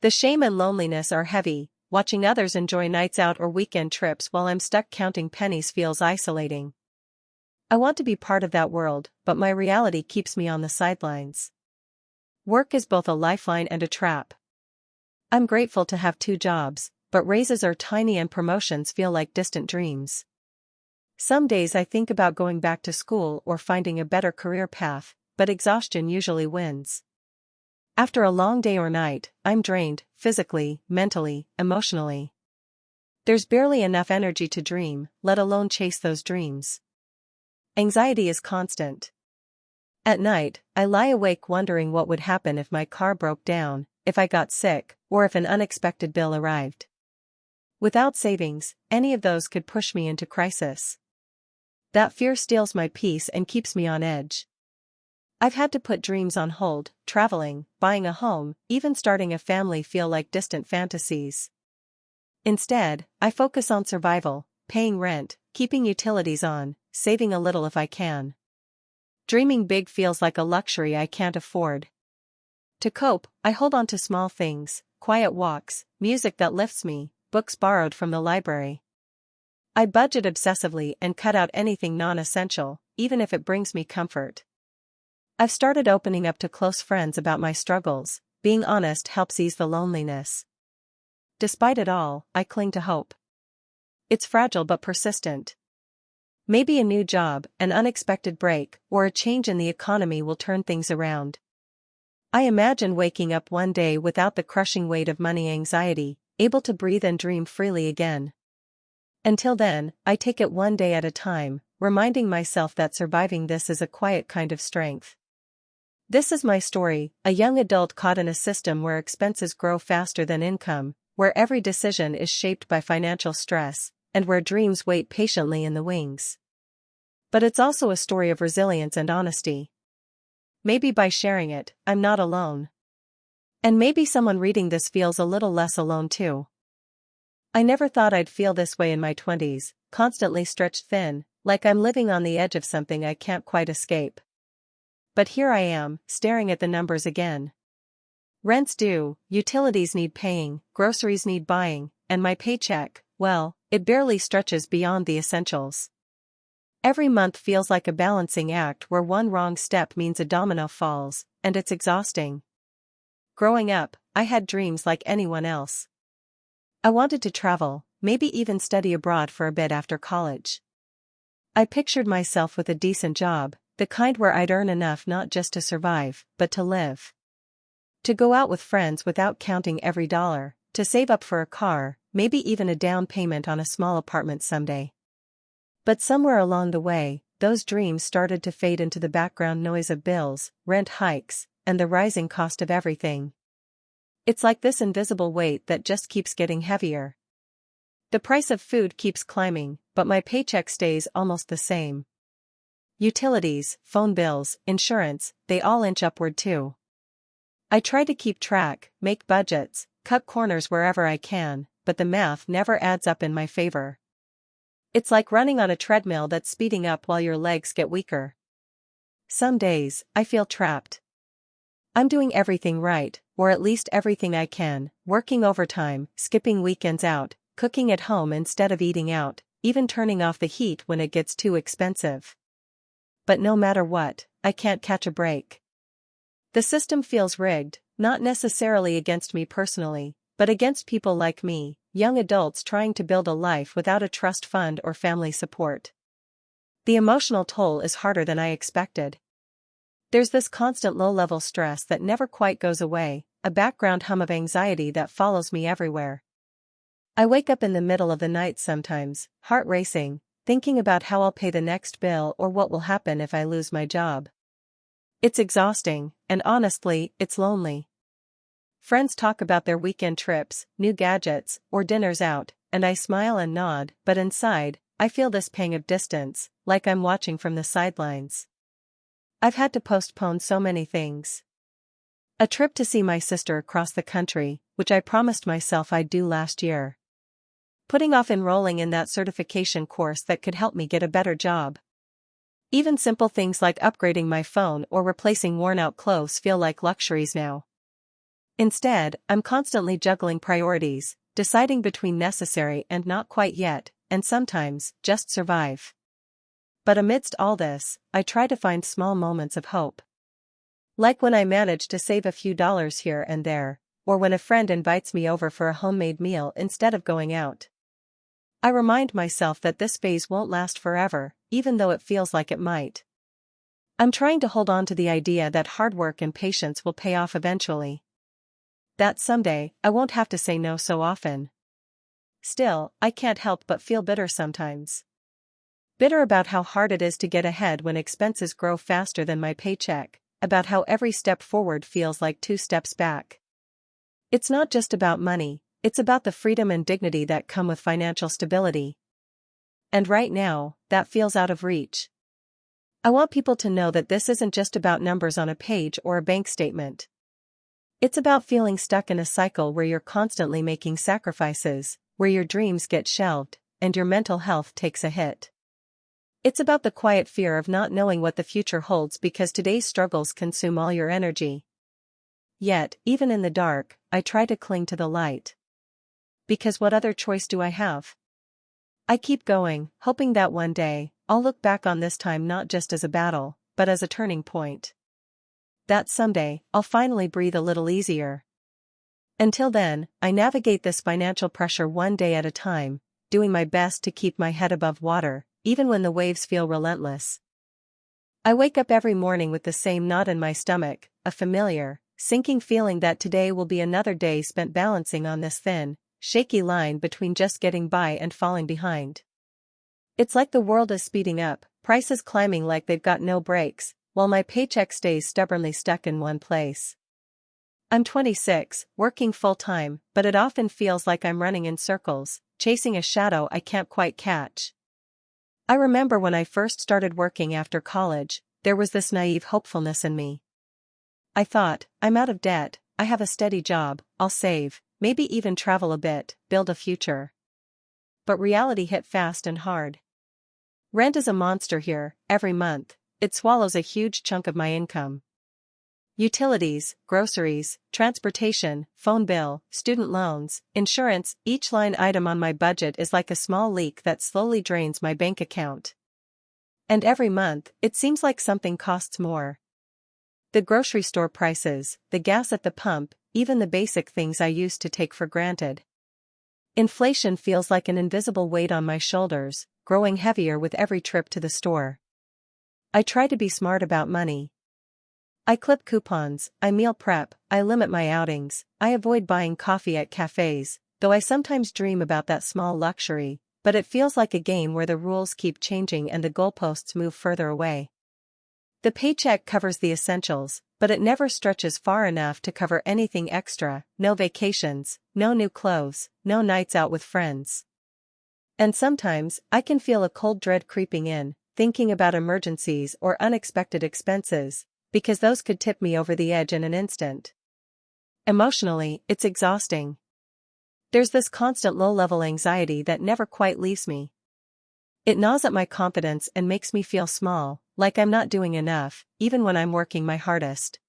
The shame and loneliness are heavy. Watching others enjoy nights out or weekend trips while I'm stuck counting pennies feels isolating. I want to be part of that world, but my reality keeps me on the sidelines. Work is both a lifeline and a trap. I'm grateful to have 2 jobs, but raises are tiny and promotions feel like distant dreams. Some days I think about going back to school or finding a better career path, but exhaustion usually wins. After a long day or night, I'm drained, physically, mentally, emotionally. There's barely enough energy to dream, let alone chase those dreams. Anxiety is constant. At night, I lie awake wondering what would happen if my car broke down, if I got sick, or if an unexpected bill arrived. Without savings, any of those could push me into crisis. That fear steals my peace and keeps me on edge. I've had to put dreams on hold. Traveling, buying a home, even starting a family feel like distant fantasies. Instead, I focus on survival, paying rent, keeping utilities on, saving a little if I can. Dreaming big feels like a luxury I can't afford. To cope, I hold on to small things: quiet walks, music that lifts me, books borrowed from the library. I budget obsessively and cut out anything non-essential, even if it brings me comfort. I've started opening up to close friends about my struggles. Being honest helps ease the loneliness. Despite it all, I cling to hope. It's fragile but persistent. Maybe a new job, an unexpected break, or a change in the economy will turn things around. I imagine waking up one day without the crushing weight of money anxiety, able to breathe and dream freely again. Until then, I take it one day at a time, reminding myself that surviving this is a quiet kind of strength. This is my story, a young adult caught in a system where expenses grow faster than income, where every decision is shaped by financial stress, and where dreams wait patiently in the wings. But it's also a story of resilience and honesty. Maybe by sharing it, I'm not alone. And maybe someone reading this feels a little less alone too. I never thought I'd feel this way in my 20s, constantly stretched thin, like I'm living on the edge of something I can't quite escape. But here I am, staring at the numbers again. Rent's due, utilities need paying, groceries need buying, and my paycheck, well, it barely stretches beyond the essentials. Every month feels like a balancing act where one wrong step means a domino falls, and it's exhausting. Growing up, I had dreams like anyone else. I wanted to travel, maybe even study abroad for a bit after college. I pictured myself with a decent job, the kind where I'd earn enough not just to survive, but to live. To go out with friends without counting every dollar, to save up for a car, maybe even a down payment on a small apartment someday. But somewhere along the way, those dreams started to fade into the background noise of bills, rent hikes, and the rising cost of everything. It's like this invisible weight that just keeps getting heavier. The price of food keeps climbing, but my paycheck stays almost the same. Utilities, phone bills, insurance, they all inch upward too. I try to keep track, make budgets, cut corners wherever I can, but the math never adds up in my favor. It's like running on a treadmill that's speeding up while your legs get weaker. Some days, I feel trapped. I'm doing everything right, or at least everything I can, working overtime, skipping weekends out, cooking at home instead of eating out, even turning off the heat when it gets too expensive. But no matter what, I can't catch a break. The system feels rigged, not necessarily against me personally, but against people like me, young adults trying to build a life without a trust fund or family support. The emotional toll is harder than I expected. There's this constant low-level stress that never quite goes away, a background hum of anxiety that follows me everywhere. I wake up in the middle of the night sometimes, heart racing, thinking about how I'll pay the next bill or what will happen if I lose my job. It's exhausting, and honestly, it's lonely. Friends talk about their weekend trips, new gadgets, or dinners out, and I smile and nod, but inside, I feel this pang of distance, like I'm watching from the sidelines. I've had to postpone so many things. A trip to see my sister across the country, which I promised myself I'd do last year. Putting off enrolling in that certification course that could help me get a better job. Even simple things like upgrading my phone or replacing worn-out clothes feel like luxuries now. Instead, I'm constantly juggling priorities, deciding between necessary and not quite yet, and sometimes, just survive. But amidst all this, I try to find small moments of hope. Like when I manage to save a few dollars here and there, or when a friend invites me over for a homemade meal instead of going out. I remind myself that this phase won't last forever, even though it feels like it might. I'm trying to hold on to the idea that hard work and patience will pay off eventually. That someday, I won't have to say no so often. Still, I can't help but feel bitter sometimes. Bitter about how hard it is to get ahead when expenses grow faster than my paycheck, about how every step forward feels like 2 steps back. It's not just about money, it's about the freedom and dignity that come with financial stability. And right now, that feels out of reach. I want people to know that this isn't just about numbers on a page or a bank statement. It's about feeling stuck in a cycle where you're constantly making sacrifices, where your dreams get shelved, and your mental health takes a hit. It's about the quiet fear of not knowing what the future holds because today's struggles consume all your energy. Yet, even in the dark, I try to cling to the light. Because what other choice do I have? I keep going, hoping that one day, I'll look back on this time not just as a battle, but as a turning point. That someday, I'll finally breathe a little easier. Until then, I navigate this financial pressure one day at a time, doing my best to keep my head above water, even when the waves feel relentless. I wake up every morning with the same knot in my stomach, a familiar, sinking feeling that today will be another day spent balancing on this thin, shaky line between just getting by and falling behind. It's like the world is speeding up, prices climbing like they've got no brakes, while my paycheck stays stubbornly stuck in one place. I'm 26, working full-time, but it often feels like I'm running in circles, chasing a shadow I can't quite catch. I remember when I first started working after college, there was this naive hopefulness in me. I thought, I'm out of debt, I have a steady job, I'll save, maybe even travel a bit, build a future. But reality hit fast and hard. Rent is a monster here, every month, it swallows a huge chunk of my income. Utilities, groceries, transportation, phone bill, student loans, insurance, each line item on my budget is like a small leak that slowly drains my bank account. And every month, it seems like something costs more. The grocery store prices, the gas at the pump, even the basic things I used to take for granted. Inflation feels like an invisible weight on my shoulders, growing heavier with every trip to the store. I try to be smart about money. I clip coupons, I meal prep, I limit my outings, I avoid buying coffee at cafes, though I sometimes dream about that small luxury, but it feels like a game where the rules keep changing and the goalposts move further away. The paycheck covers the essentials, but it never stretches far enough to cover anything extra, no vacations, no new clothes, no nights out with friends. And sometimes, I can feel a cold dread creeping in, thinking about emergencies or unexpected expenses, because those could tip me over the edge in an instant. Emotionally, it's exhausting. There's this constant low-level anxiety that never quite leaves me. It gnaws at my confidence and makes me feel small, like I'm not doing enough, even when I'm working my hardest.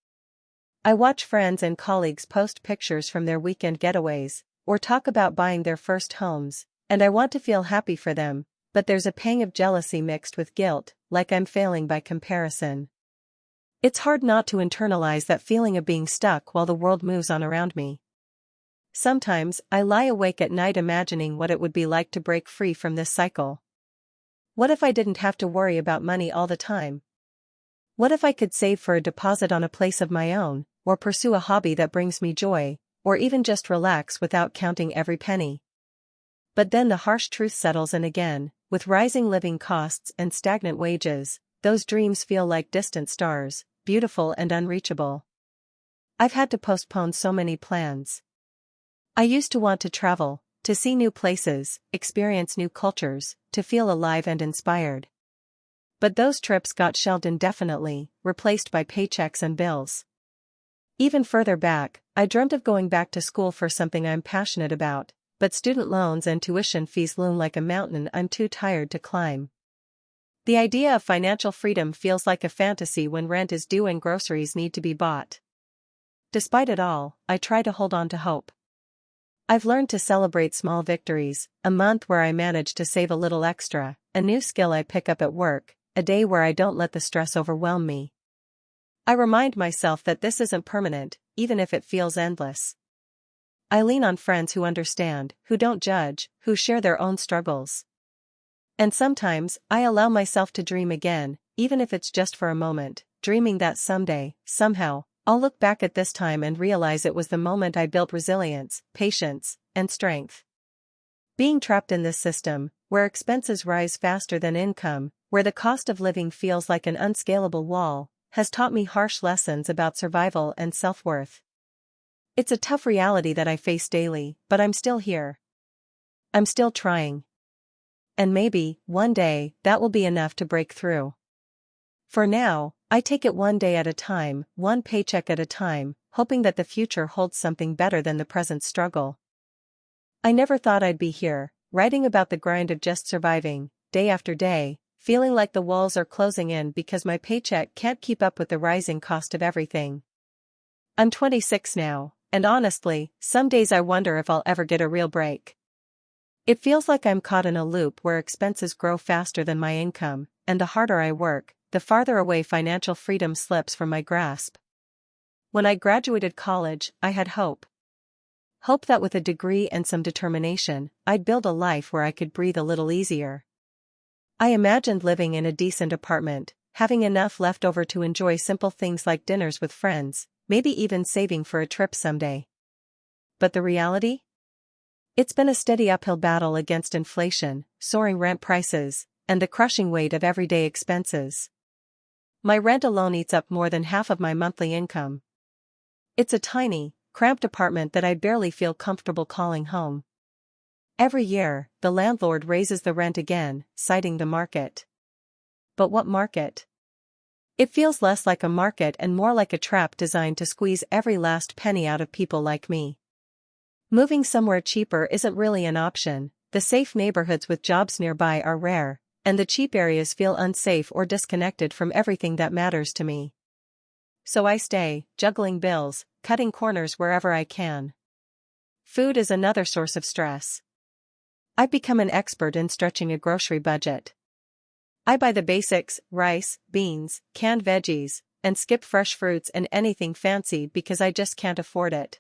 I watch friends and colleagues post pictures from their weekend getaways, or talk about buying their first homes, and I want to feel happy for them, but there's a pang of jealousy mixed with guilt, like I'm failing by comparison. It's hard not to internalize that feeling of being stuck while the world moves on around me. Sometimes, I lie awake at night imagining what it would be like to break free from this cycle. What if I didn't have to worry about money all the time? What if I could save for a deposit on a place of my own, or pursue a hobby that brings me joy, or even just relax without counting every penny? But then the harsh truth settles in again, with rising living costs and stagnant wages, those dreams feel like distant stars, beautiful and unreachable. I've had to postpone so many plans. I used to want to travel, to see new places, experience new cultures, to feel alive and inspired. But those trips got shelved indefinitely, replaced by paychecks and bills. Even further back, I dreamt of going back to school for something I'm passionate about, but student loans and tuition fees loom like a mountain I'm too tired to climb. The idea of financial freedom feels like a fantasy when rent is due and groceries need to be bought. Despite it all, I try to hold on to hope. I've learned to celebrate small victories, a month where I manage to save a little extra, a new skill I pick up at work, a day where I don't let the stress overwhelm me. I remind myself that this isn't permanent, even if it feels endless. I lean on friends who understand, who don't judge, who share their own struggles. And sometimes, I allow myself to dream again, even if it's just for a moment, dreaming that someday, somehow, I'll look back at this time and realize it was the moment I built resilience, patience, and strength. Being trapped in this system, where expenses rise faster than income, where the cost of living feels like an unscalable wall, has taught me harsh lessons about survival and self-worth. It's a tough reality that I face daily, but I'm still here. I'm still trying. And maybe, one day, that will be enough to break through. For now, I take it one day at a time, one paycheck at a time, hoping that the future holds something better than the present struggle. I never thought I'd be here, writing about the grind of just surviving, day after day, feeling like the walls are closing in because my paycheck can't keep up with the rising cost of everything. I'm 26 now, and honestly, some days I wonder if I'll ever get a real break. It feels like I'm caught in a loop where expenses grow faster than my income, and the harder I work, the farther away financial freedom slips from my grasp. When I graduated college, I had hope. Hope that with a degree and some determination, I'd build a life where I could breathe a little easier. I imagined living in a decent apartment, having enough left over to enjoy simple things like dinners with friends, maybe even saving for a trip someday. But the reality? It's been a steady uphill battle against inflation, soaring rent prices, and the crushing weight of everyday expenses. My rent alone eats up more than half of my monthly income. It's a tiny, cramped apartment that I barely feel comfortable calling home. Every year, the landlord raises the rent again, citing the market. But what market? It feels less like a market and more like a trap designed to squeeze every last penny out of people like me. Moving somewhere cheaper isn't really an option, the safe neighborhoods with jobs nearby are rare, and the cheap areas feel unsafe or disconnected from everything that matters to me. So I stay, juggling bills, cutting corners wherever I can. Food is another source of stress. I've become an expert in stretching a grocery budget. I buy the basics, rice, beans, canned veggies, and skip fresh fruits and anything fancy because I just can't afford it.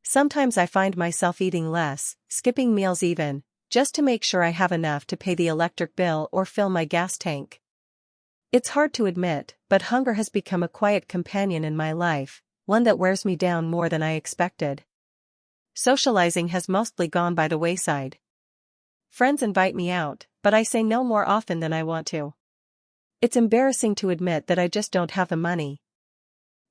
Sometimes I find myself eating less, skipping meals even, just to make sure I have enough to pay the electric bill or fill my gas tank. It's hard to admit, but hunger has become a quiet companion in my life, one that wears me down more than I expected. Socializing has mostly gone by the wayside. Friends invite me out, but I say no more often than I want to. It's embarrassing to admit that I just don't have the money.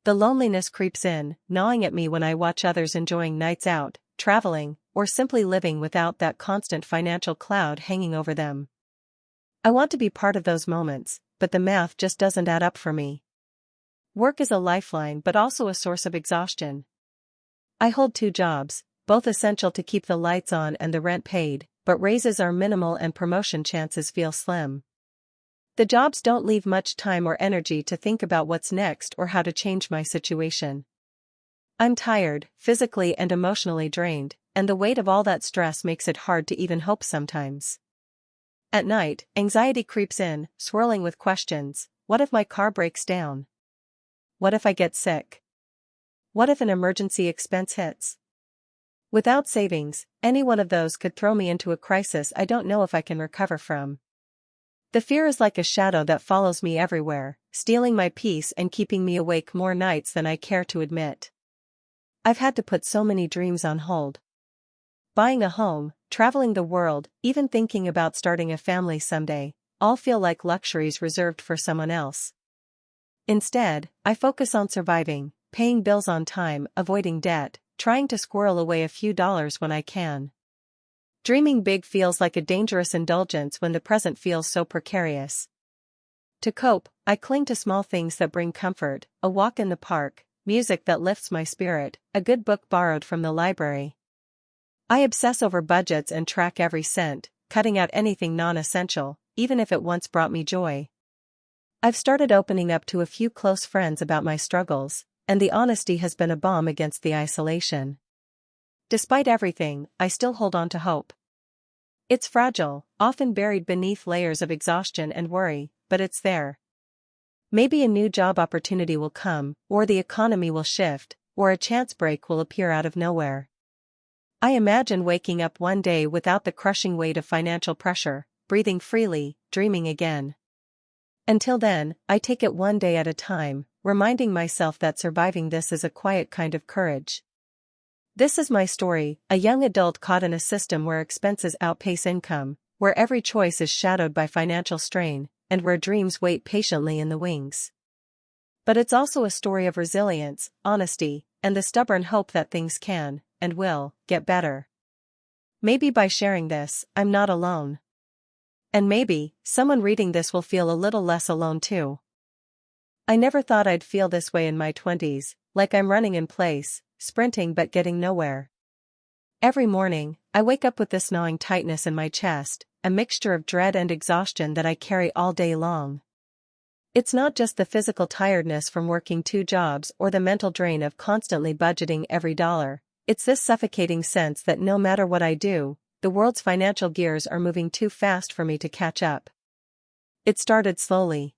The loneliness creeps in, gnawing at me when I watch others enjoying nights out, traveling, or simply living without that constant financial cloud hanging over them. I want to be part of those moments, but the math just doesn't add up for me. Work is a lifeline but also a source of exhaustion. I hold 2 jobs, both essential to keep the lights on and the rent paid, but raises are minimal and promotion chances feel slim. The jobs don't leave much time or energy to think about what's next or how to change my situation. I'm tired, physically and emotionally drained, and the weight of all that stress makes it hard to even hope sometimes. At night, anxiety creeps in, swirling with questions. What if my car breaks down? What if I get sick? What if an emergency expense hits? Without savings, any one of those could throw me into a crisis I don't know if I can recover from. The fear is like a shadow that follows me everywhere, stealing my peace and keeping me awake more nights than I care to admit. I've had to put so many dreams on hold. Buying a home, traveling the world, even thinking about starting a family someday, all feel like luxuries reserved for someone else. Instead, I focus on surviving, paying bills on time, avoiding debt, trying to squirrel away a few dollars when I can. Dreaming big feels like a dangerous indulgence when the present feels so precarious. To cope, I cling to small things that bring comfort, a walk in the park, music that lifts my spirit, a good book borrowed from the library. I obsess over budgets and track every cent, cutting out anything non-essential, even if it once brought me joy. I've started opening up to a few close friends about my struggles, and the honesty has been a balm against the isolation. Despite everything, I still hold on to hope. It's fragile, often buried beneath layers of exhaustion and worry, but it's there. Maybe a new job opportunity will come, or the economy will shift, or a chance break will appear out of nowhere. I imagine waking up one day without the crushing weight of financial pressure, breathing freely, dreaming again. Until then, I take it one day at a time, reminding myself that surviving this is a quiet kind of courage. This is my story, a young adult caught in a system where expenses outpace income, where every choice is shadowed by financial strain, and where dreams wait patiently in the wings. But it's also a story of resilience, honesty, and the stubborn hope that things can, and will, get better. Maybe by sharing this, I'm not alone. And maybe, someone reading this will feel a little less alone too. I never thought I'd feel this way in my 20s, like I'm running in place, sprinting but getting nowhere. Every morning, I wake up with this gnawing tightness in my chest, a mixture of dread and exhaustion that I carry all day long. It's not just the physical tiredness from working 2 jobs or the mental drain of constantly budgeting every dollar, it's this suffocating sense that no matter what I do, the world's financial gears are moving too fast for me to catch up. It started slowly.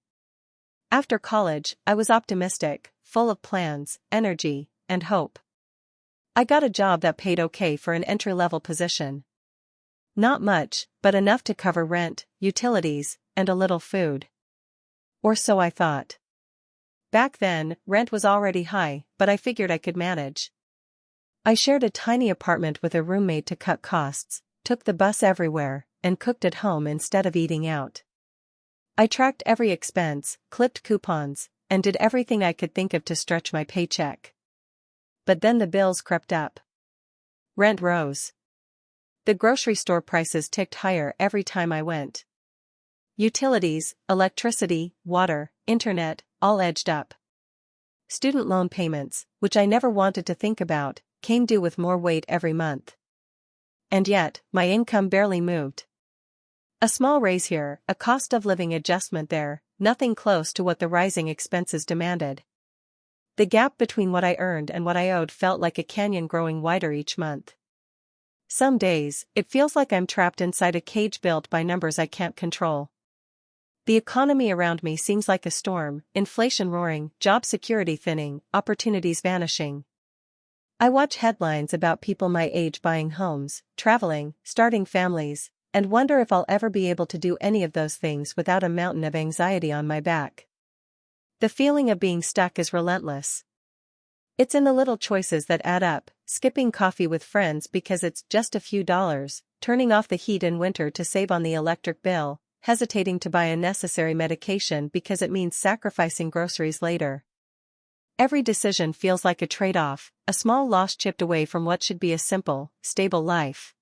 After college, I was optimistic, full of plans, energy, and hope. I got a job that paid okay for an entry-level position. Not much, but enough to cover rent, utilities, and a little food. Or so I thought. Back then, rent was already high, but I figured I could manage. I shared a tiny apartment with a roommate to cut costs, took the bus everywhere, and cooked at home instead of eating out. I tracked every expense, clipped coupons, and did everything I could think of to stretch my paycheck. But then the bills crept up. Rent rose. The grocery store prices ticked higher every time I went. Utilities, electricity, water, internet, all edged up. Student loan payments, which I never wanted to think about, came due with more weight every month. And yet, my income barely moved. A small raise here, a cost of living adjustment there, nothing close to what the rising expenses demanded. The gap between what I earned and what I owed felt like a canyon growing wider each month. Some days, it feels like I'm trapped inside a cage built by numbers I can't control. The economy around me seems like a storm, inflation roaring, job security thinning, opportunities vanishing. I watch headlines about people my age buying homes, traveling, starting families, and wonder if I'll ever be able to do any of those things without a mountain of anxiety on my back. The feeling of being stuck is relentless. It's in the little choices that add up, skipping coffee with friends because it's just a few dollars, turning off the heat in winter to save on the electric bill, hesitating to buy unnecessary medication because it means sacrificing groceries later. Every decision feels like a trade-off, a small loss chipped away from what should be a simple, stable life.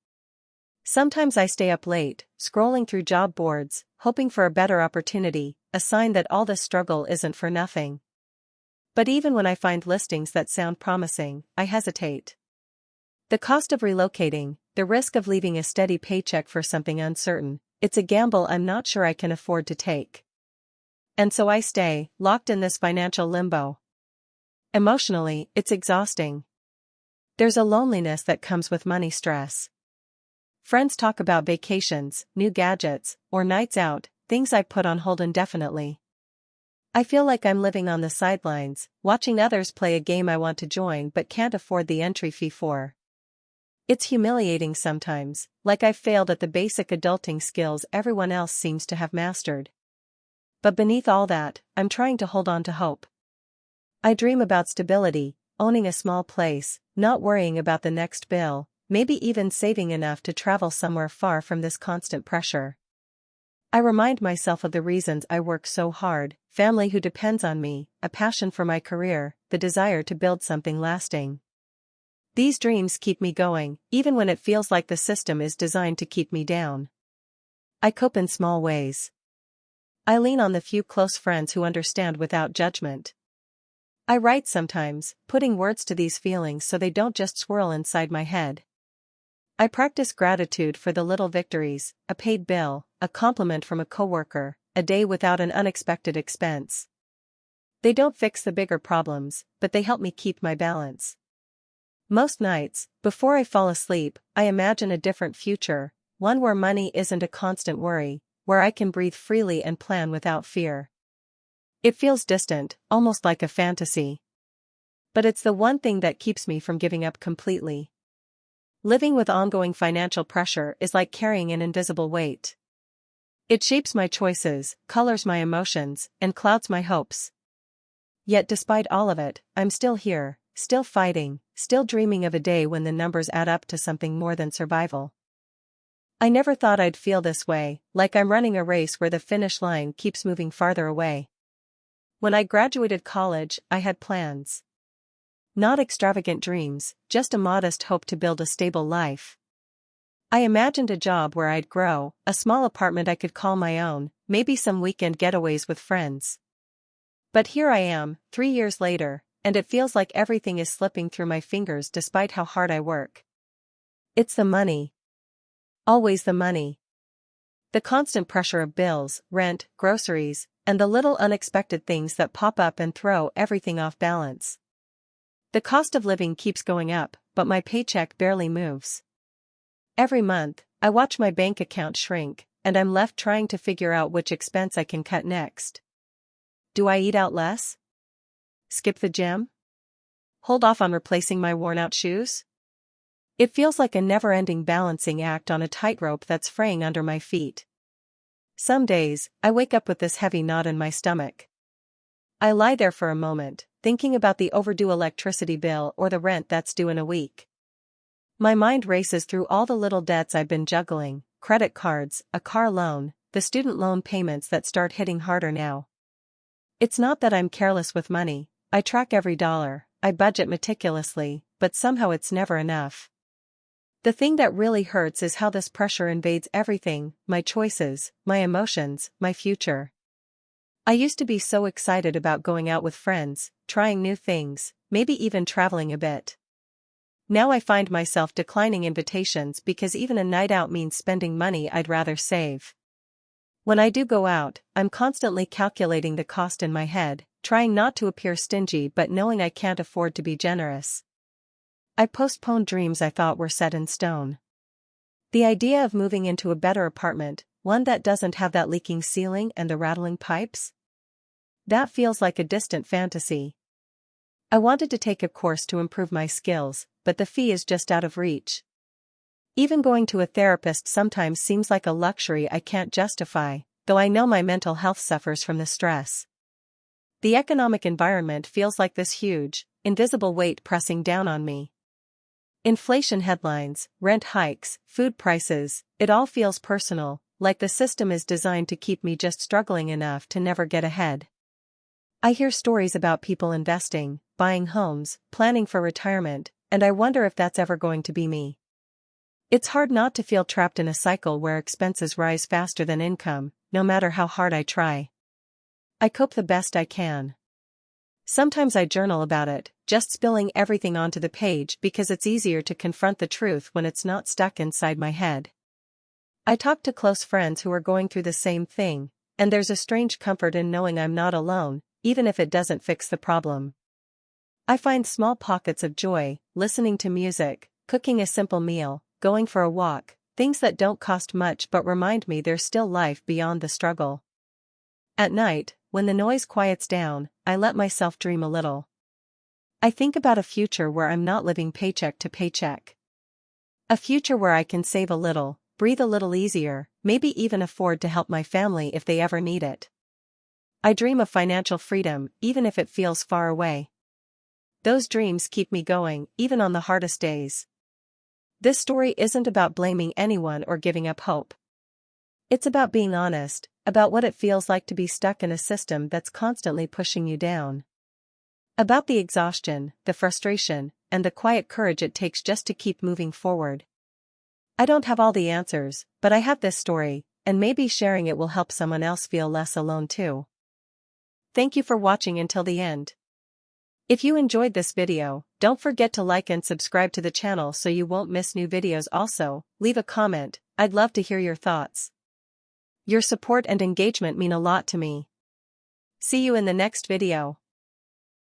Sometimes I stay up late, scrolling through job boards, hoping for a better opportunity, a sign that all this struggle isn't for nothing. But even when I find listings that sound promising, I hesitate. The cost of relocating, the risk of leaving a steady paycheck for something uncertain, it's a gamble I'm not sure I can afford to take. And so I stay, locked in this financial limbo. Emotionally, it's exhausting. There's a loneliness that comes with money stress. Friends talk about vacations, new gadgets, or nights out, things I put on hold indefinitely. I feel like I'm living on the sidelines, watching others play a game I want to join but can't afford the entry fee for. It's humiliating sometimes, like I've failed at the basic adulting skills everyone else seems to have mastered. But beneath all that, I'm trying to hold on to hope. I dream about stability, owning a small place, not worrying about the next bill, maybe even saving enough to travel somewhere far from this constant pressure. I remind myself of the reasons I work so hard: family who depends on me, a passion for my career, the desire to build something lasting. These dreams keep me going, even when it feels like the system is designed to keep me down. I cope in small ways. I lean on the few close friends who understand without judgment. I write sometimes, putting words to these feelings so they don't just swirl inside my head. I practice gratitude for the little victories: a paid bill, a compliment from a coworker, a day without an unexpected expense. They don't fix the bigger problems, but they help me keep my balance. Most nights, before I fall asleep, I imagine a different future, one where money isn't a constant worry, where I can breathe freely and plan without fear. It feels distant, almost like a fantasy. But it's the one thing that keeps me from giving up completely. Living with ongoing financial pressure is like carrying an invisible weight. It shapes my choices, colors my emotions, and clouds my hopes. Yet despite all of it, I'm still here, still fighting, still dreaming of a day when the numbers add up to something more than survival. I never thought I'd feel this way, like I'm running a race where the finish line keeps moving farther away. When I graduated college, I had plans. Not extravagant dreams, just a modest hope to build a stable life. I imagined a job where I'd grow, a small apartment I could call my own, maybe some weekend getaways with friends. But here I am, 3 years later, and it feels like everything is slipping through my fingers despite how hard I work. It's the money. Always the money. The constant pressure of bills, rent, groceries, and the little unexpected things that pop up and throw everything off balance. The cost of living keeps going up, but my paycheck barely moves. Every month, I watch my bank account shrink, and I'm left trying to figure out which expense I can cut next. Do I eat out less? Skip the gym? Hold off on replacing my worn-out shoes? It feels like a never-ending balancing act on a tightrope that's fraying under my feet. Some days, I wake up with this heavy knot in my stomach. I lie there for a moment, thinking about the overdue electricity bill or the rent that's due in a week. My mind races through all the little debts I've been juggling: credit cards, a car loan, the student loan payments that start hitting harder now. It's not that I'm careless with money. I track every dollar, I budget meticulously, but somehow it's never enough. The thing that really hurts is how this pressure invades everything: my choices, my emotions, my future. I used to be so excited about going out with friends, trying new things, maybe even traveling a bit. Now I find myself declining invitations because even a night out means spending money I'd rather save. When I do go out, I'm constantly calculating the cost in my head, trying not to appear stingy but knowing I can't afford to be generous. I postpone dreams I thought were set in stone. The idea of moving into a better apartment, one that doesn't have that leaking ceiling and the rattling pipes? That feels like a distant fantasy. I wanted to take a course to improve my skills, but the fee is just out of reach. Even going to a therapist sometimes seems like a luxury I can't justify, though I know my mental health suffers from the stress. The economic environment feels like this huge, invisible weight pressing down on me. Inflation headlines, rent hikes, food prices, it all feels personal, like the system is designed to keep me just struggling enough to never get ahead. I hear stories about people investing, buying homes, planning for retirement, and I wonder if that's ever going to be me. It's hard not to feel trapped in a cycle where expenses rise faster than income, no matter how hard I try. I cope the best I can. Sometimes I journal about it, just spilling everything onto the page because it's easier to confront the truth when it's not stuck inside my head. I talk to close friends who are going through the same thing, and there's a strange comfort in knowing I'm not alone, even if it doesn't fix the problem. I find small pockets of joy: listening to music, cooking a simple meal, going for a walk, things that don't cost much but remind me there's still life beyond the struggle. At night, when the noise quiets down, I let myself dream a little. I think about a future where I'm not living paycheck to paycheck. A future where I can save a little, breathe a little easier, maybe even afford to help my family if they ever need it. I dream of financial freedom, even if it feels far away. Those dreams keep me going, even on the hardest days. This story isn't about blaming anyone or giving up hope. It's about being honest, about what it feels like to be stuck in a system that's constantly pushing you down. About the exhaustion, the frustration, and the quiet courage it takes just to keep moving forward. I don't have all the answers, but I have this story, and maybe sharing it will help someone else feel less alone too. Thank you for watching until the end. If you enjoyed this video, don't forget to like and subscribe to the channel so you won't miss new videos. Also, leave a comment, I'd love to hear your thoughts. Your support and engagement mean a lot to me. See you in the next video.